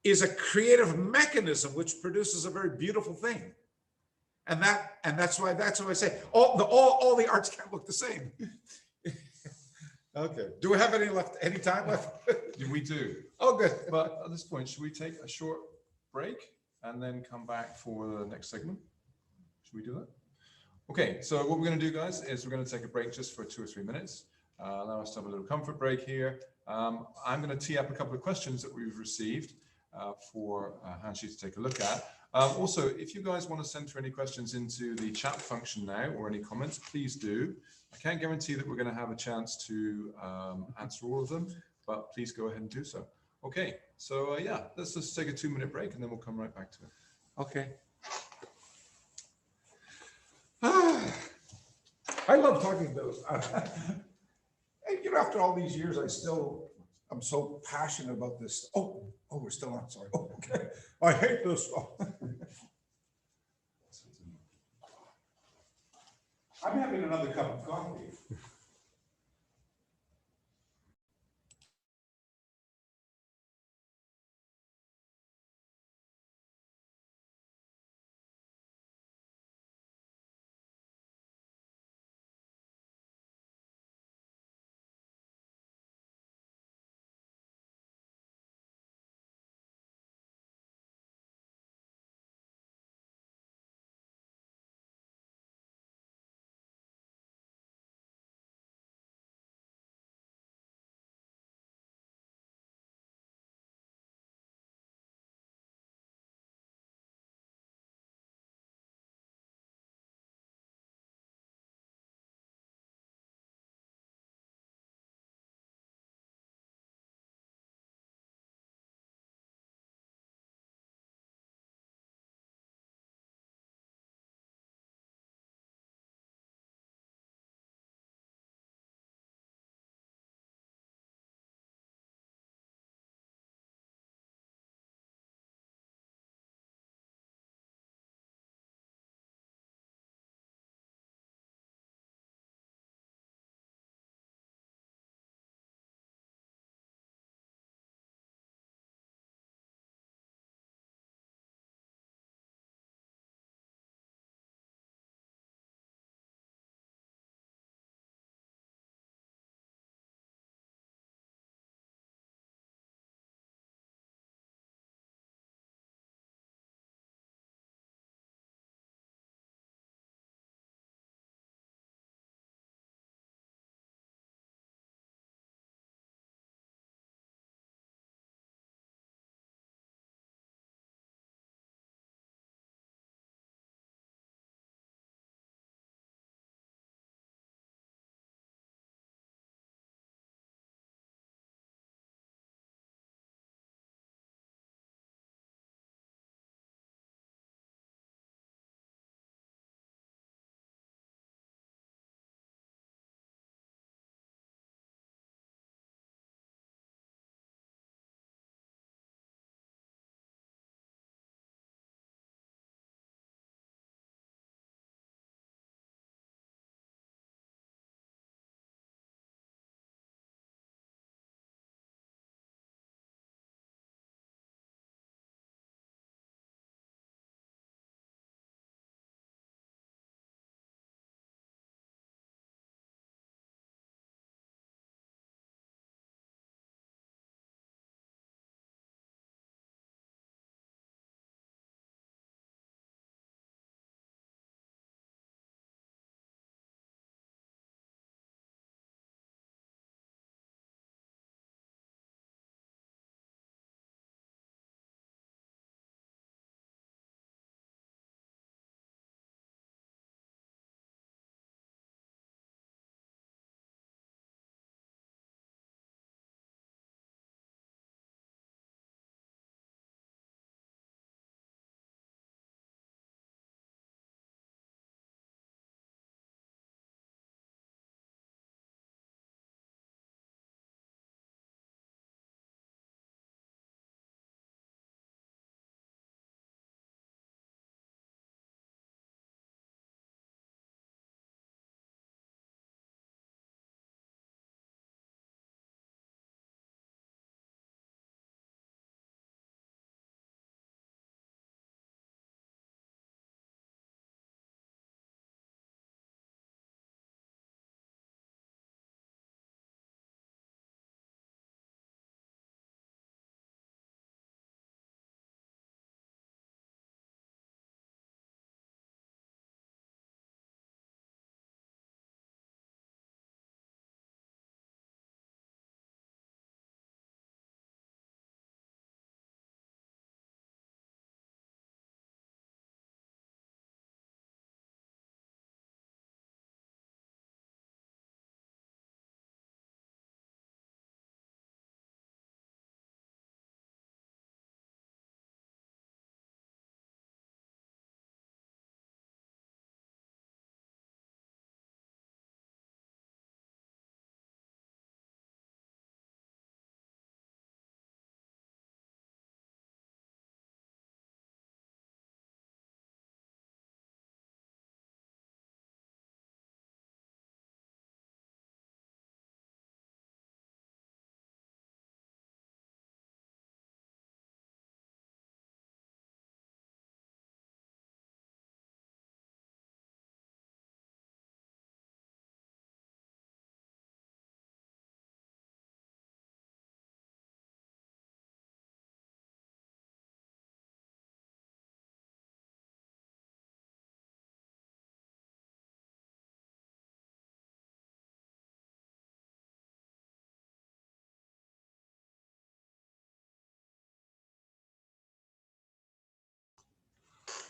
is a creative mechanism which produces a very beautiful thing. And that's why I say all the arts can't look the same. Okay. Do we have any time left? We do. Oh, good. But at this point, should we take a short break and then come back for the next segment? Should we do that? Okay. So what we're going to do, guys, is we're going to take a break just for 2 or 3 minutes. Allow us to have a little comfort break here. I'm going to tee up a couple of questions that we've received for Hanshi to take a look at. Also, if you guys want to send through any questions into the chat function now or any comments, please do. I can't guarantee that we're going to have a chance to answer all of them, but please go ahead and do so. Okay, so yeah, let's just take a 2-minute break and then we'll come right back to it. Okay. I love talking to those. You know, after all these years, I'm so passionate about this. Oh, we're still on. Sorry. Oh, okay. I hate this. I'm having another cup of coffee.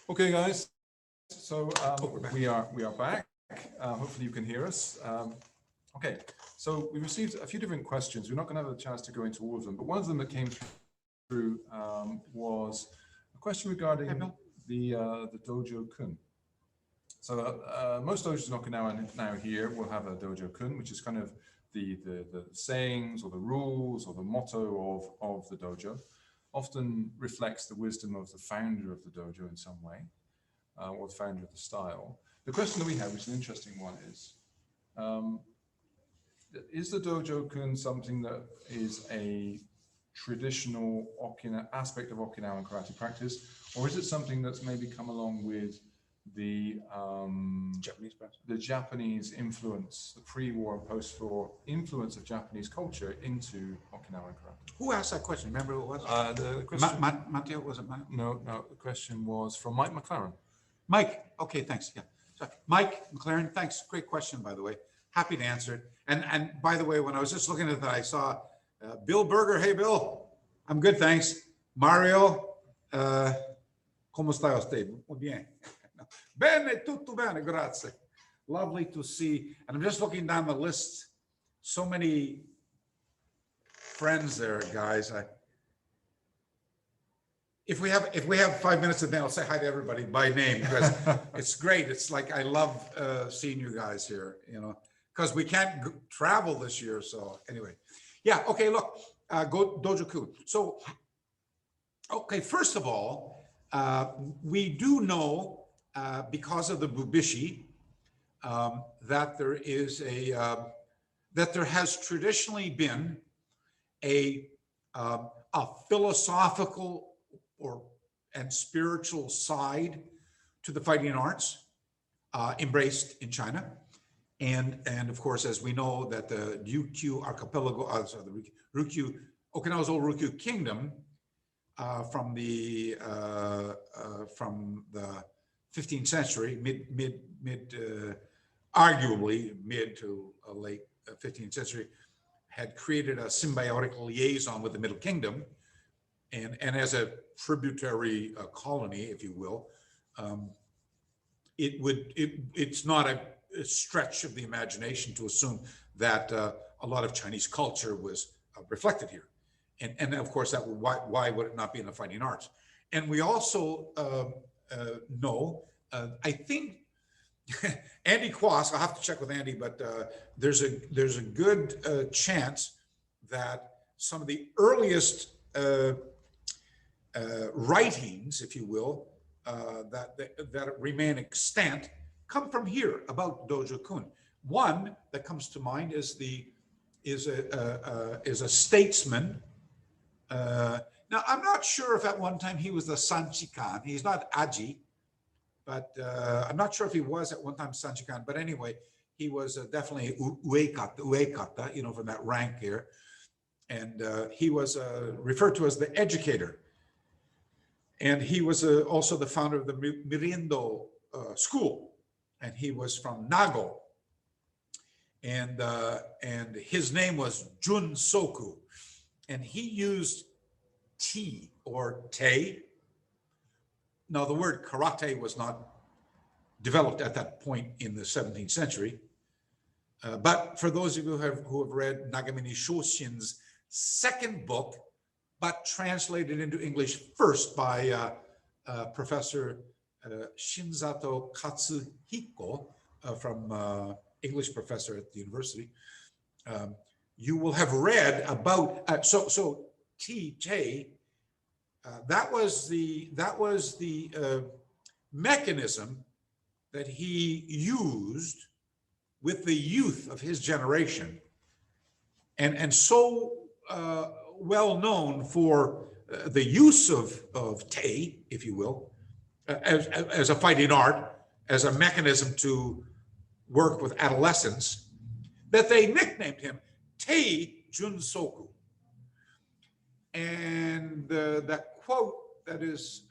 Okay, guys. So we're back. we are back. Hopefully you can hear us. Okay, so we received a few different questions. We're not going to have a chance to go into all of them, but one of them that came through was a question regarding the dojo kun. So most dojos in Okinawa now here will have a dojo kun, which is kind of the sayings or the rules or the motto of the dojo. Often reflects the wisdom of the founder of the dojo in some way, or the founder of the style. The question that we have, which is an interesting one, is the dojo kun something that is a traditional aspect of Okinawan karate practice, or is it something that's maybe come along with the Japanese influence, the pre-war and post-war influence of Japanese culture into Okinawan karate? Who asked that question? Remember who it was? The question, Mateo, was it Mateo? No, the question was from Mike McLaren. Mike, okay, thanks. Yeah, so, Mike McLaren, thanks. Great question, by the way. Happy to answer it. And by the way, when I was just looking at that, I saw Bill Berger. Hey, Bill. I'm good, thanks. Mario, ¿cómo está usted? Muy bien. Bene, tutto bene, grazie. Lovely to see. And I'm just looking down the list. So many friends there, guys. If we have 5 minutes, then I'll say hi to everybody by name, because it's great. It's like I love seeing you guys here, because we can't travel this year. So anyway, yeah. Okay, look, go dojo-kun. So, okay, first of all, we do know because of the Bubishi that there has traditionally been a philosophical and spiritual side to the fighting arts embraced in China. And of course, as we know, that the Ryukyu archipelago, Okinawa's old Ryukyu kingdom, from the 15th century, arguably mid to late 15th century, had created a symbiotic liaison with the Middle Kingdom, and as a tributary colony, if you will, it's not a stretch of the imagination to assume that a lot of Chinese culture was reflected here. And of course, why would it not be in the fighting arts? And we also know, I think, Andy Quas, I'll have to check with Andy, but there's a good chance that some of the earliest writings, if you will, that remain extant come from here about dojo-kun. One that comes to mind is a statesman. Now, I'm not sure if at one time he was the Sanchikan. He's not Aji, but I'm not sure if he was at one time Sanchikan. But anyway, he was definitely uekata, from that rank here. And he was referred to as the educator. And he was also the founder of the Mirindo school. And he was from Nago. And his name was Jun Soku. And he used Ti or Te. Now, the word karate was not developed at that point in the 17th century. But for those of you who have read Nagamine Shoshin's second book, but translated into English first by Professor Shinzato Katsuhiko, from English professor at the university, you will have read about so T.J. That was the mechanism that he used with the youth of his generation, and so well known for the use of Te, if you will, as a fighting art, as a mechanism to work with adolescents, that they nicknamed him Te Junsoku. And that quote that is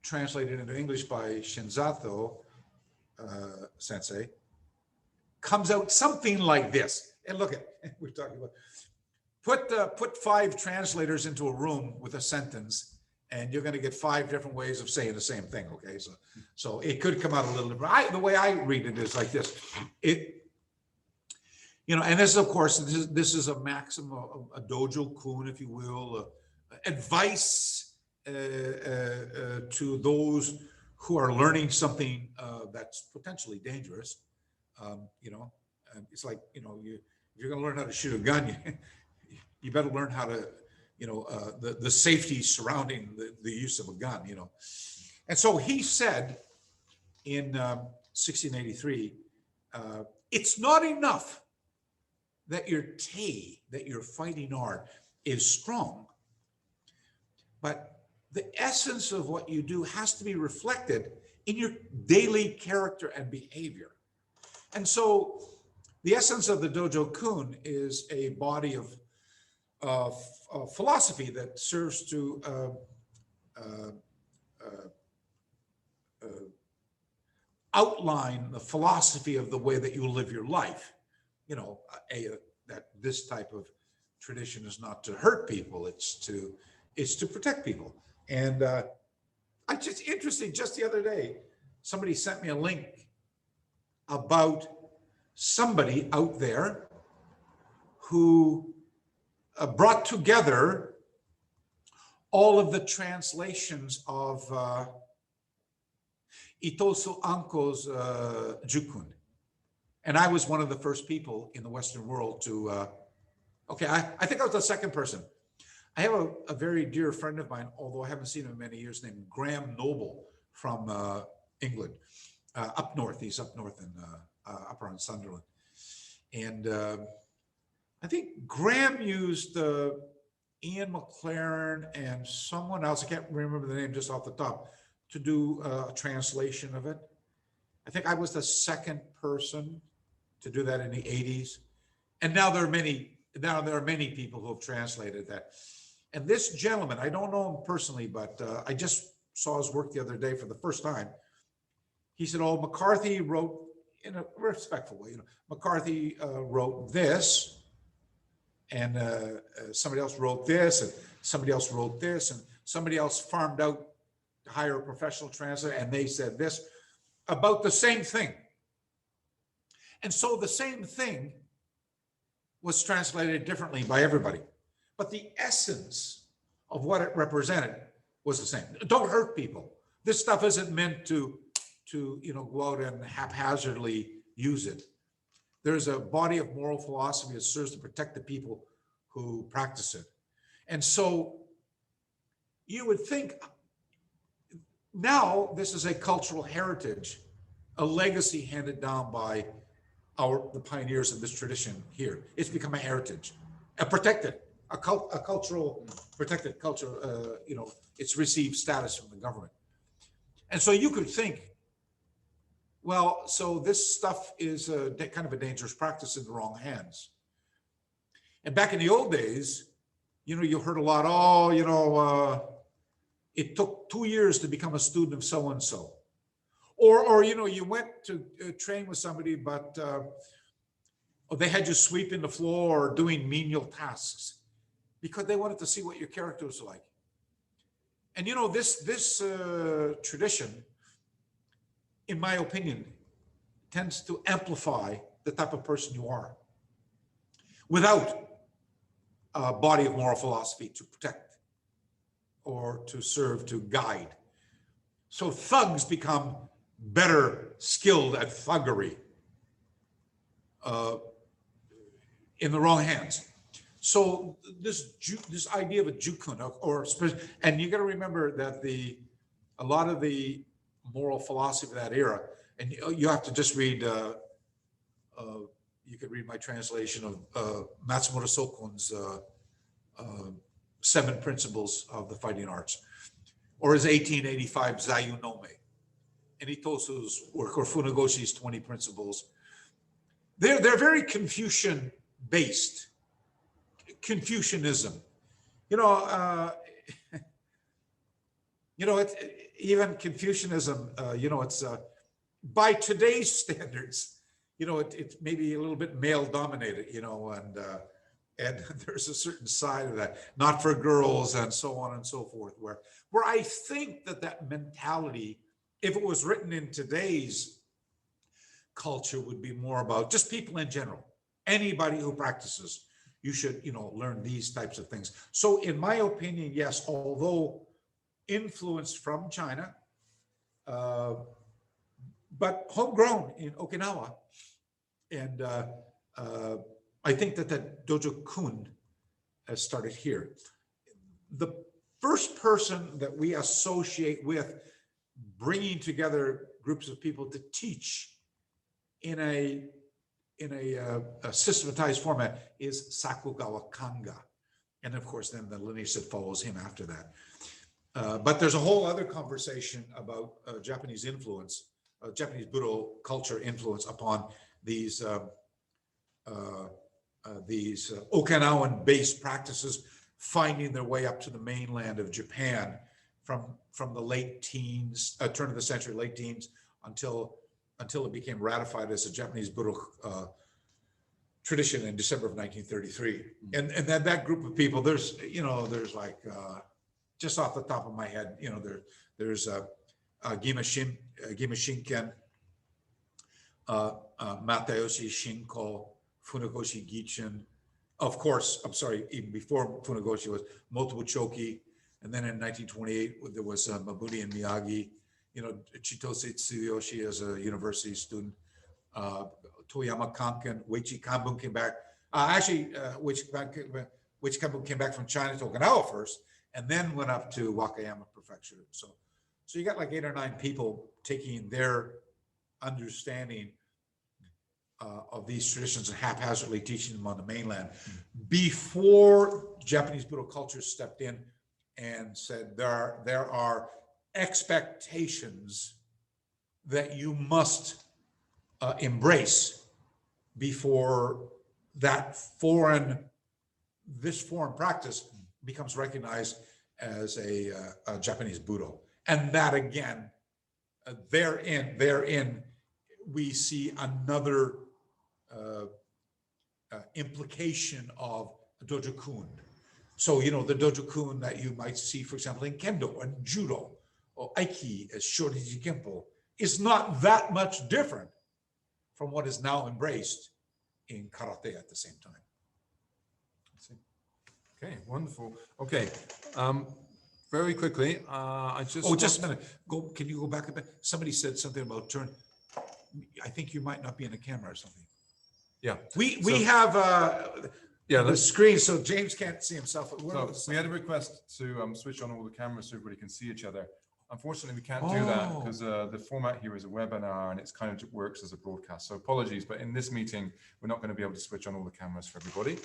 translated into English by Shinzato sensei comes out something like this. And look at, we're talking about, put 5 translators into a room with a sentence and you're going to get 5 different ways of saying the same thing. Okay, so it could come out a little different. The way I read it is like this. And this is, of course, this is a maxim, a dojo kun, if you will, advice to those who are learning something that's potentially dangerous. It's like, if you're going to learn how to shoot a gun, you better learn how to, the safety surrounding the use of a gun, And so he said in 1683, it's not enough that your that your fighting art is strong, but the essence of what you do has to be reflected in your daily character and behavior. And so the essence of the Dojo Kun is a body of philosophy that serves to outline the philosophy of the way that you live your life. That this type of tradition is not to hurt people; it's to protect people. And I just interesting. Just the other day, somebody sent me a link about somebody out there who brought together all of the translations of Itosu Anko's Jukun. And I was one of the first people in the Western world to, I think I was the second person. I have a very dear friend of mine, although I haven't seen him in many years, named Graham Noble from England, up north. He's up north in up around Sunderland. And I think Graham used Ian McLaren and someone else, I can't remember the name just off the top, to do a translation of it. I think I was the second person to do that in the 80s. And now there are many people who have translated that. And this gentleman, I don't know him personally, but I just saw his work the other day for the first time. He said, McCarthy wrote, in a respectful way, McCarthy wrote this, and somebody else wrote this, and somebody else wrote this, and somebody else farmed out to hire a professional translator, and they said this about the same thing. And so the same thing was translated differently by everybody. But the essence of what it represented was the same. Don't hurt people. This stuff isn't meant to go out and haphazardly use it. There's a body of moral philosophy that serves to protect the people who practice it. And so you would think now this is a cultural heritage, a legacy handed down by the pioneers of this tradition here. It's become a heritage, a cultural protected culture. It's received status from the government. And so you could think, well, so this stuff is kind of a dangerous practice in the wrong hands. And back in the old days, you heard a lot, it took 2 years to become a student of so-and-so. Or you went to train with somebody, but they had you sweeping the floor or doing menial tasks because they wanted to see what your character was like. And this tradition, in my opinion, tends to amplify the type of person you are without a body of moral philosophy to protect or to serve to guide. So thugs become better skilled at thuggery in the wrong hands. So this idea of a jukun, and you got to remember that a lot of the moral philosophy of that era, and you have to just read, you could read my translation of Matsumoto Sokun's 7 Principles of the Fighting Arts, or his 1885 Zayu no Me, and Itosu's work, or Funagoshi's 20 Principles. They're very Confucian-based, Confucianism. Even Confucianism, it's by today's standards, it's maybe a little bit male dominated, and And there's a certain side of that, not for girls and so on and so forth, where I think that mentality, if it was written in today's culture, would be more about just people in general. Anybody who practices, you should, learn these types of things. So in my opinion, yes, although influenced from China, but homegrown in Okinawa. And I think that Dojo Kun has started here. The first person that we associate with bringing together groups of people to teach in a systematized format is Sakugawa Kanga. And of course, then the lineage that follows him after that. But there's a whole other conversation about Japanese influence, Japanese Budo culture influence upon these Okinawan-based practices finding their way up to the mainland of Japan from the late teens, turn of the century, late teens, until it became ratified as a Japanese Budo tradition in December of 1933. And then that group of people, there's like, just off the top of my head, there's Gima Shinken, Matayoshi Shinko, Funagoshi Gichin. Of course, I'm sorry, even before Funagoshi was Motobu Choki. And then in 1928, there was Mabuni and Miyagi, Chitose Tsuyoshi as a university student, Toyama Kanken, Weichi Kanbun came back. Weichi Kanbun came back from China to Okinawa first, and then went up to Wakayama Prefecture. So you got like 8 or 9 people taking their understanding of these traditions and haphazardly teaching them on the mainland before Japanese Budo culture stepped in and said there are expectations that you must embrace before this foreign practice becomes recognized as a Japanese Budo. And that again, therein we see another implication of Dojo Kun. So, the Dojo Kun that you might see, for example, in Kendo and Judo, or Aiki as Shoriji Kempo, is not that much different from what is now embraced in Karate at the same time. Okay, wonderful. Okay, very quickly, just a minute. Can you go back a bit? Somebody said something about turn. I think you might not be in the camera or something. Yeah. We have the screen, so James can't see himself. So we had a request to switch on all the cameras so everybody can see each other. Unfortunately, we can't do that because the format here is a webinar and it's kind of works as a broadcast. So apologies, but in this meeting, we're not going to be able to switch on all the cameras for everybody.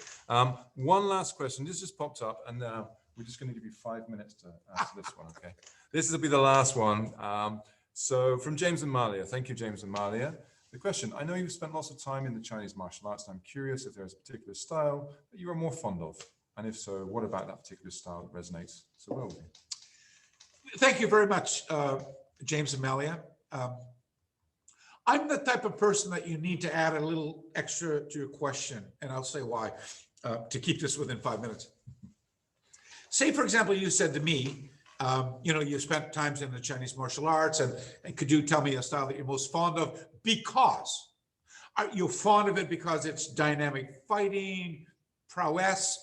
One last question. This just popped up and we're just going to give you 5 minutes to answer this one, okay? This will be the last one. So from James and Malia. Thank you, James and Malia. The question, I know you've spent lots of time in the Chinese martial arts, and I'm curious if there's a particular style that you are more fond of. And if so, what about that particular style that resonates so well with you? Thank you very much, James and Malia. I'm the type of person that you need to add a little extra to your question, and I'll say why, to keep this within 5 minutes. Say, for example, you said to me, you spent times in the Chinese martial arts, and could you tell me a style that you're most fond of? Because you're fond of it because it's dynamic fighting, prowess,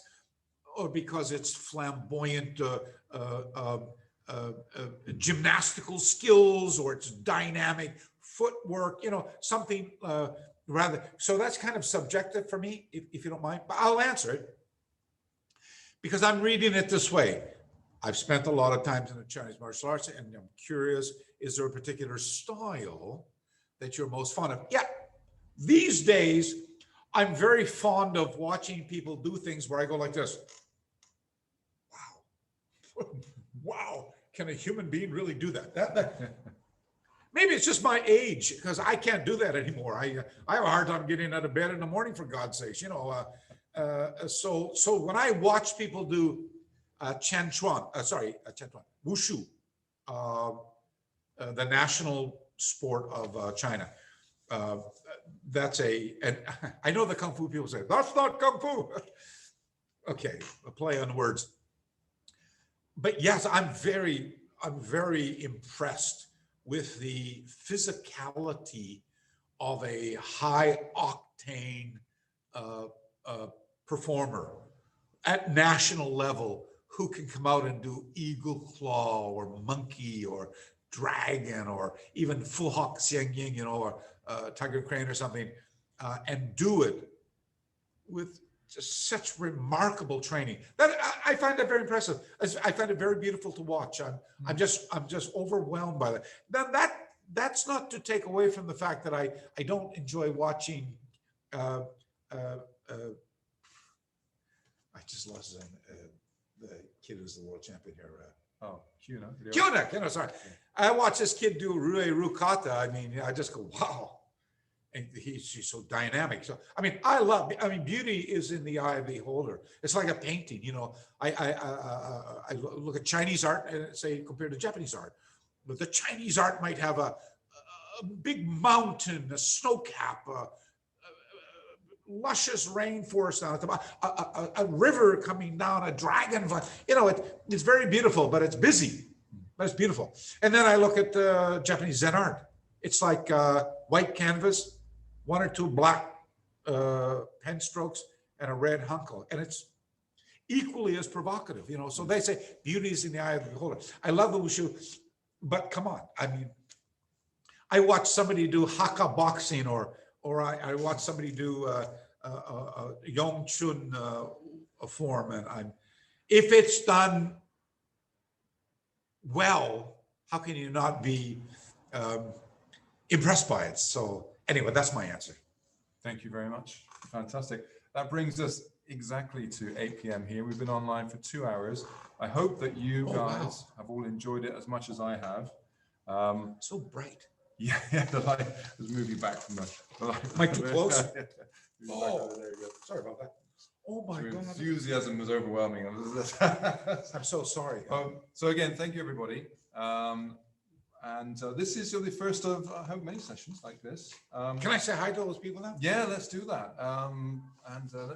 or because it's flamboyant gymnastical skills, or it's dynamic footwork, something rather. So that's kind of subjective for me, if you don't mind, but I'll answer it because I'm reading it this way. I've spent a lot of time in the Chinese martial arts, and I'm curious, is there a particular style that you're most fond of? Yeah, these days, I'm very fond of watching people do things where I go like this. Wow. Wow. Can a human being really do that? Maybe it's just my age, because I can't do that anymore. I have a hard time getting out of bed in the morning, for God's sakes. So when I watch people do Wushu, the national sport of China. And I know the Kung Fu people say, that's not Kung Fu. Okay, a play on words. But yes, I'm very impressed with the physicality of a high octane performer at national level who can come out and do eagle claw or monkey or dragon or even full hawk xiang ying, or tiger crane or something, and do it with just such remarkable training. That I find that very impressive. I find it very beautiful to watch. I'm just overwhelmed by that. Now that's not to take away from the fact that I don't enjoy watching. I just lost his name. The kid who's the world champion here. Kyuna, sorry. I watch this kid do Rue Rukata. I mean, I just go, wow. And she's so dynamic. So, I mean, beauty is in the eye of the beholder. It's like a painting, I look at Chinese art and say compared to Japanese art. But the Chinese art might have a big mountain, a snow cap, luscious rainforest down at the bottom, a river coming down, a dragon. It's very beautiful, but it's busy. But it's beautiful. And then I look at Japanese Zen art. It's like white canvas, one or two black pen strokes, and a red hunko. And it's equally as provocative, So they say beauty is in the eye of the beholder. I love the wushu, but come on. I mean, I watch somebody do haka boxing or I watch somebody do Yong Chun form, and if it's done well, how can you not be impressed by it? So anyway, that's my answer. Thank you very much. Fantastic. That brings us exactly to 8 p.m. here. We've been online for 2 hours. I hope that you guys have all enjoyed it as much as I have. So bright. Yeah, the light was moving back from the light. Am I too close? There you go. Sorry about that. Oh my Your God. enthusiasm was overwhelming. I'm so sorry. So again, thank you, everybody. And this is the first of, I hope, many sessions like this. Can I say hi to those people now? Yeah, let's do that.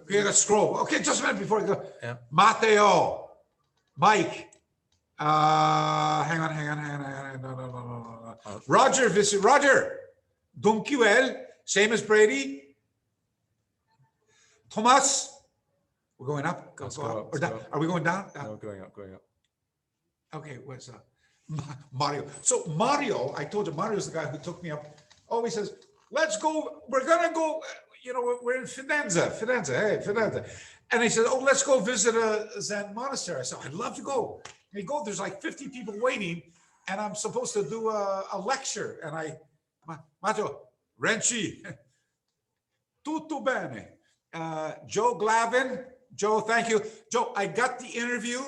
We're gonna scroll. Okay, just a minute before we go. Yeah. Mateo, Mike. Hang on. No. Roger, Dunquil, same as Brady. Thomas, we're going up. Go up. Or down. Are we going down? No, going up. Okay, what's Mario? So Mario, I told you, Mario's the guy who took me up. Always says, let's go. We're gonna go. We're in Fidenza. And he said, oh, let's go visit a Zen monastery. I said, I'd love to go. And you go, there's like 50 people waiting, and I'm supposed to do a lecture. And Matteo, Renchi, tutto bene. Joe Glavin, Joe, thank you. Joe, I got the interview.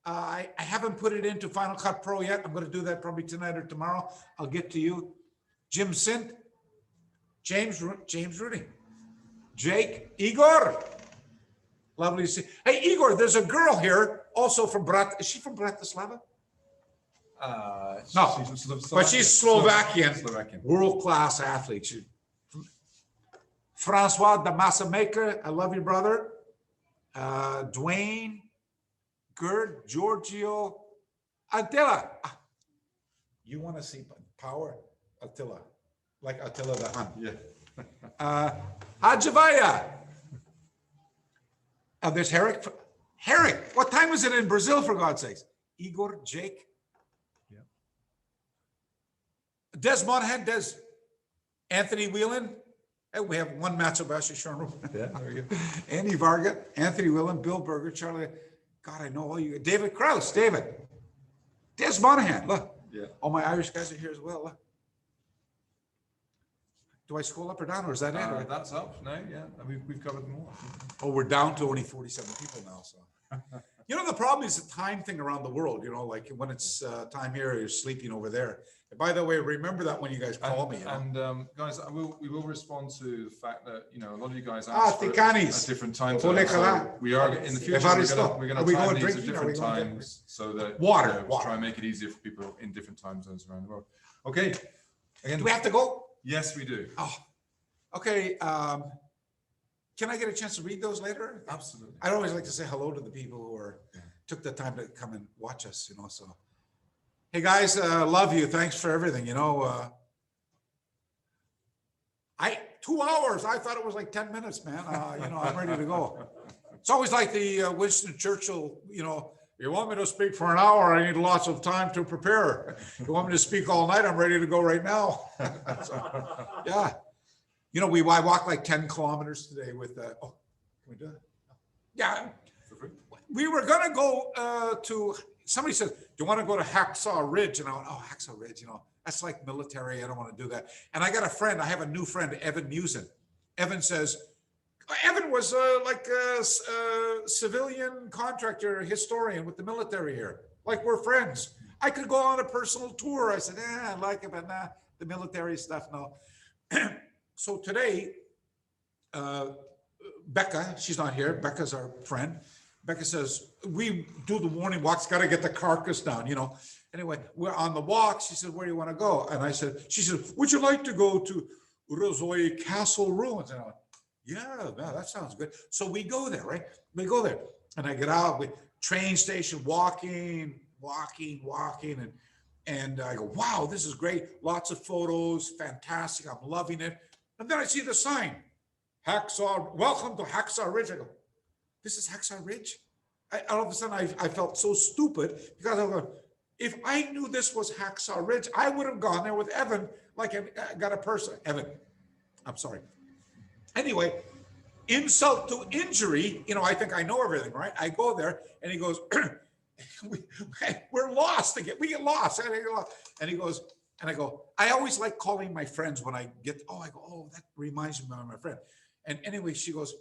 I haven't put it into Final Cut Pro yet. I'm going to do that probably tonight or tomorrow. I'll get to you. Jim Sint, James Rudy, Jake, Igor. Lovely to see. Hey, Igor, there's a girl here also from is she from Bratislava? No, but she's Slovakian. World-class athlete. Francois the Massa Maker, I love you, brother. Dwayne, Gerd, Giorgio, Attila. You want to see power? Attila, like Attila the Hun. Yeah. Hajavaya. There's Herrick. Herrick, what time is it in Brazil, for God's sakes? Igor, Jake. Yeah. Des Monahan, Anthony Whelan. Hey, we have one Matsubashi Sharma. Yeah, there we go. Andy Varga, Anthony Whelan, Bill Berger, Charlie. God, I know all you. David Krause, David. Des Monahan, look. Yeah. All my Irish guys are here as well. Look. Do I scroll up or down, or is that it? That's up. No, yeah, we've covered them all. Oh, we're down to only 47 people now. So, the problem is the time thing around the world. Like when it's time here, you're sleeping over there. And by the way, remember that when you guys call me. And guys, we will respond to the fact that a lot of you guys asked for at different times. So we are in the future. We're going to time these at different times so that water. Try and make it easier for people in different time zones around the world. Okay. Again, do we have to go? Yes, we do. Oh, okay. can I get a chance to read those later? Absolutely. I'd always like to say hello to the people who took the time to come and watch us, so. Hey guys, love you. Thanks for everything, 2 hours. I thought it was like 10 minutes, man. I'm ready to go. It's always like the Winston Churchill, you want me to speak for an hour, I need lots of time to prepare. You want me to speak all night, I'm ready to go right now. So, yeah. I walked like 10 kilometers today with, can we do it? Yeah. We were going to go to, somebody said, do you want to go to Hacksaw Ridge? And I went, Hacksaw Ridge, that's like military. I don't want to do that. And I got a friend, I have a new friend, Evan Musin. Evan says, Evan was like a civilian contractor historian with the military here. Like we're friends. I could go on a personal tour. I said, I like it, but nah, the military stuff, no. So today, Becca, she's not here. Becca's our friend. Becca says, we do the morning walks, got to get the carcass down, Anyway, we're on the walk. She said, where do you want to go? And she said, would you like to go to Urozoi Castle Ruins? And I went, yeah, that sounds good. So we go there, right? We go there. And I get out, train station, walking. And I go, wow, this is great. Lots of photos, fantastic. I'm loving it. And then I see the sign, welcome to Hacksaw Ridge. I go, this is Hacksaw Ridge? All of a sudden, I felt so stupid because I go, if I knew this was Hacksaw Ridge, I would have gone there with Evan, like I got a person. Evan, I'm sorry. Anyway, insult to injury, I think I know everything, right? I go there and he goes, we're lost again. We get lost. And he goes, and I go, I always like calling my friends when I get, that reminds me of my friend. And anyway, she goes,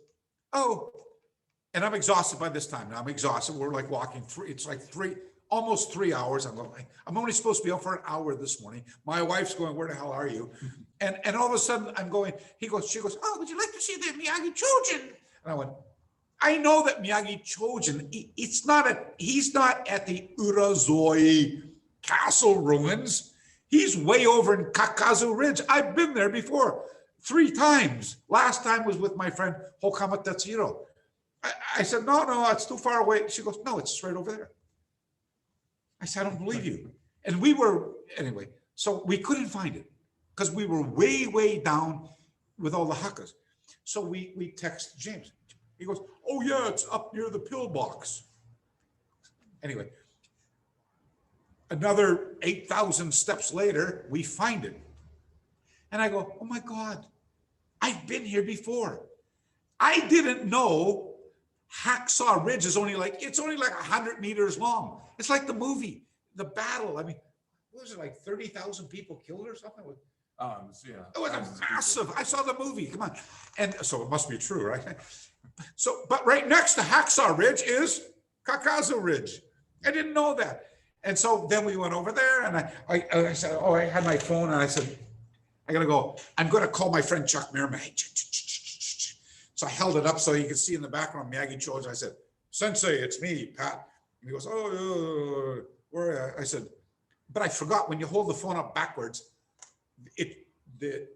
and I'm exhausted by this time. Now I'm exhausted. We're like walking through, it's like almost 3 hours. I'm going, I'm only supposed to be up for an hour this morning. My wife's going, where the hell are you? And all of a sudden I'm going, she goes, would you like to see the Miyagi Chojin? And I went, I know that Miyagi Chojin, he's not at the Urozoi Castle Ruins. He's way over in Kakazu Ridge. I've been there before 3 times. Last time was with my friend Hokama Tetsuro. I said, no, it's too far away. She goes, no, it's straight over there. I said, I don't believe you. And anyway, so we couldn't find it because we were way, way down with all the hakas. So we text James. He goes, oh yeah, it's up near the pillbox. Anyway, another 8,000 steps later, we find it. And I go, oh my God, I've been here before. I didn't know Hacksaw Ridge is only like 100 meters long. It's like the movie, The Battle. I mean, what was it, like 30,000 people killed or something? Yeah. It was a massive, I saw the movie, come on. And so it must be true, right? So, but right next to Hacksaw Ridge is Kakazu Ridge. I didn't know that. And so then we went over there and I said, I had my phone and I said, I gotta go. I'm gonna call my friend Chuck Merriman. So I held it up so you could see in the background Miyagi Chojin. I said, Sensei, it's me, Pat. And he goes, where? I said, but I forgot when you hold the phone up backwards, the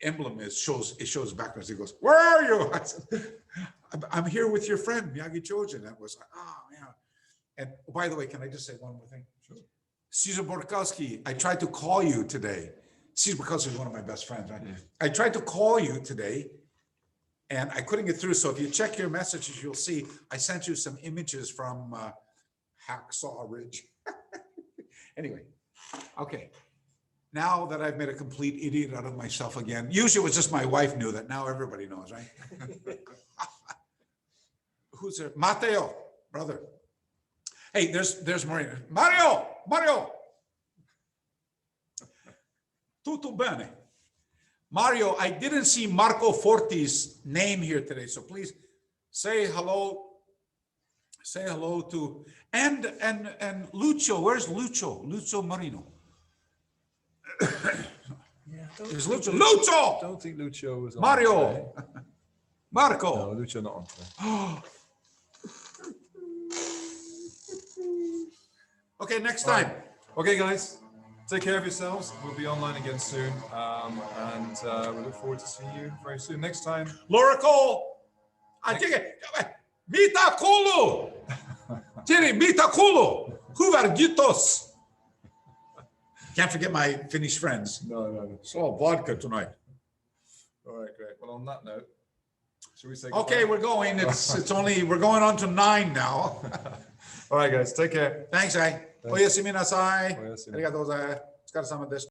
emblem shows backwards. He goes, where are you? I said, I'm here with your friend Miyagi Chojin. That was like, oh man. And by the way, can I just say one more thing? Sure. Cesar Borkowski, I tried to call you today. Cesar Borkowski is one of my best friends, right? Yeah. I tried to call you today and I couldn't get through. So if you check your messages, you'll see I sent you some images from Hacksaw Ridge. Anyway, okay. Now that I've made a complete idiot out of myself again, usually it was just my wife knew that. Now everybody knows, right? Who's there? Mateo, brother. Hey, there's Marina. Mario. Tutto bene. Mario, I didn't see Marco Forti's name here today, so please say hello. Say hello to and Lucho. Where's Lucho? Lucho Marino. Yeah, is Lucho? Lucho! Don't think Lucho was on Mario. today. Marco. No, Lucho not on today. Okay, next time. Okay, guys. Take care of yourselves. We'll be online again soon. And we look forward to seeing you very soon. Next time. Laura Cole. I think it. Mita Kulu. Tiri, Mita Kulu. Huvargitos. Can't forget my Finnish friends. No. So vodka tonight. All right, great. Well, on that note, should we say Okay, goodbye? we're going. We're going on to 9 now. All right, guys. Take care. Thanks, Oyasumi nasai. Oyasumi. ありがとうございます。お疲れ様でした。